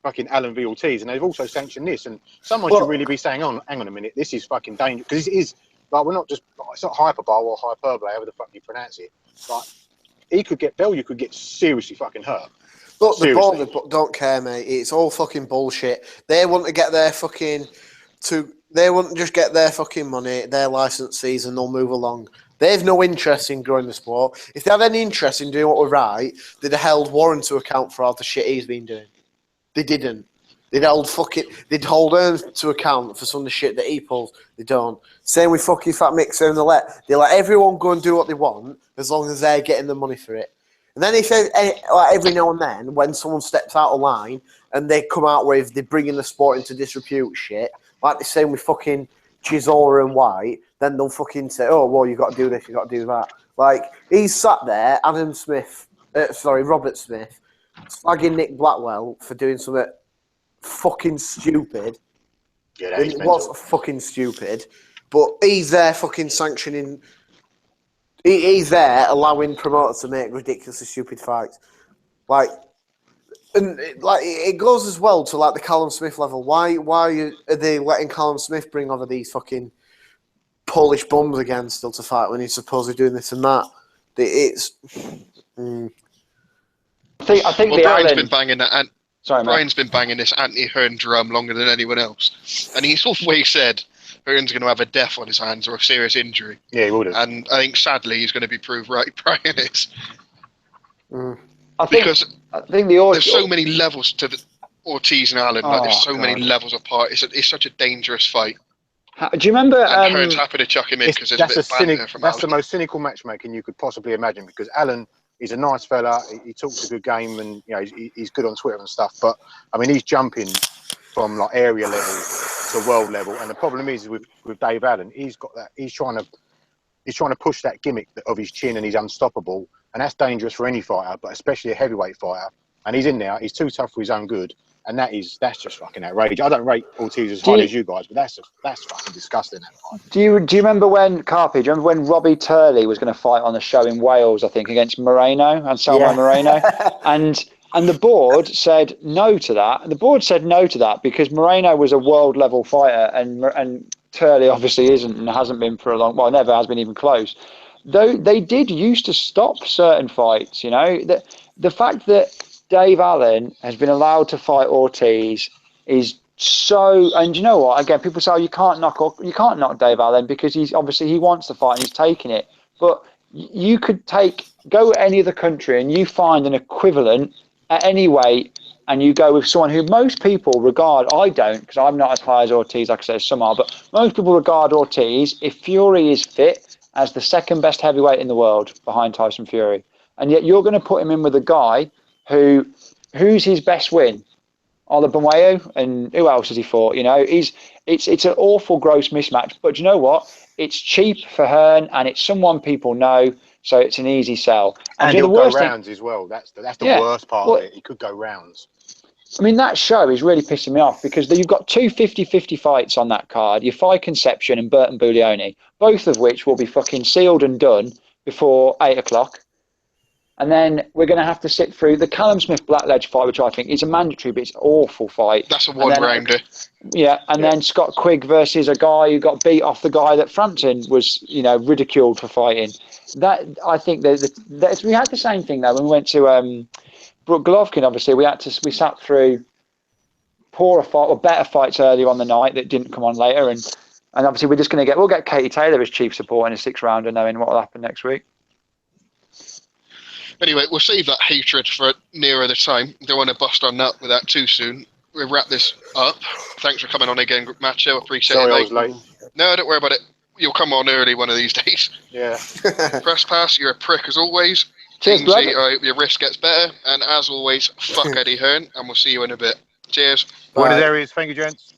fucking Allen v Ortiz, and they've also sanctioned this. And someone should really be saying, hang on a minute, this is fucking dangerous. Because it is, like, we're not just, it's not hyperbole or hyperbole, however the fuck you pronounce it. Like, Bellew could get seriously fucking hurt. Look, the board don't care, mate. It's all fucking bullshit. They want to get their fucking, they wouldn't just get their fucking money, their license fees, and they'll move along. They have no interest in growing the sport. If they had any interest in doing what was right, they'd have held Warren to account for all the shit he's been doing. They didn't. They'd hold Hearn to account for some of the shit that he pulls. They don't. Same with fucking Fat Mixer and they let everyone go and do what they want as long as they're getting the money for it. And then if every now and then, when someone steps out of line and they come out with they're bringing the sport into disrepute shit, like they're saying with fucking Chisora and White, then they'll fucking say, oh, well, you've got to do this, you've got to do that. Like, he's sat there, Robert Smith, slagging Nick Blackwell for doing something fucking stupid. Yeah, It was fucking stupid. But he's there fucking sanctioning... He's there allowing promoters to make ridiculously stupid fights. Like, and it goes as well to like the Callum Smith level. Why are they letting Callum Smith bring over these fucking Polish bums again still to fight when he's supposedly doing this and that? It's. I think well, Brian's been banging that. Brian's been banging this anti-Hearn drum longer than anyone else, and he's always said Hearn's going to have a death on his hands or a serious injury. Yeah, he would have. And I think sadly he's going to be proved right. Brian is. I think there's so many levels to the Ortiz and Allen. Like there's so many levels apart. It's such a dangerous fight. Do you remember? And Hearn's happy to chuck him in because there's a bit of banter from That's Allen. the most cynical matchmaking you could possibly imagine, because Allen is a nice fella. He talks a good game, and he's good on Twitter and stuff. But I mean, he's jumping from like area level to world level, and the problem is with Dave Allen, he's got that. He's trying to push that gimmick of his chin, and he's unstoppable, and that's dangerous for any fighter, but especially a heavyweight fighter. And he's in there. He's too tough for his own good, and that's just fucking outrageous. I don't rate Ortiz as high as you guys, but that's fucking disgusting. That fight. Do you remember when Robbie Turley was going to fight on a show in Wales? I think against Moreno and Salmo Moreno, and the board said no to that. And the board said no to that because Moreno was a world level fighter, and Turley obviously isn't and hasn't been for a long. Well, never has been even close. Though they did used to stop certain fights. The fact that Dave Allen has been allowed to fight Ortiz is so, and you know what? Again, people say, you can't knock Dave Allen because he wants the fight and he's taking it. But you could go to any other country and you find an equivalent at any weight, and you go with someone who most people regard. I don't, because I'm not as high as Ortiz, like I said, some are, but most people regard Ortiz, if Fury is fit, as the second best heavyweight in the world behind Tyson Fury. And yet you're going to put him in with a guy who's his best win? Ola Bellew, and who else has he fought? It's an awful, gross mismatch. But you know what? It's cheap for Hearn, and it's someone people know, so it's an easy sell. And he'll go rounds as well. That's the worst part of it. He could go rounds. I mean, that show is really pissing me off because you've got two 50-50 fights on that card. Your Fight Conception and Burton Buglioni, both of which will be fucking sealed and done before 8 o'clock. And then we're going to have to sit through the Callum Smith Blackledge fight, which I think is a mandatory, but it's an awful fight. That's a one-rounder. Yeah, then Scott Quigg versus a guy who got beat off the guy that Frampton was, ridiculed for fighting. That I think we had the same thing though when we went to Brook Golovkin. Obviously, we sat through poorer fight or better fights earlier on the night that didn't come on later, and obviously we'll get Katie Taylor as chief support in a 6-rounder, knowing what will happen next week. Anyway, we'll save that hatred for nearer the time. Don't want to bust our nut with that too soon. We'll wrap this up. Thanks for coming on again, Macho. Appreciate it. Sorry I was late. No, don't worry about it. You'll come on early one of these days. Yeah. Press pass, you're a prick as always. Cheers, brother. I hope your wrist gets better. And as always, fuck Eddie Hearn, and we'll see you in a bit. Cheers. Buenos Aires. Thank you, gents.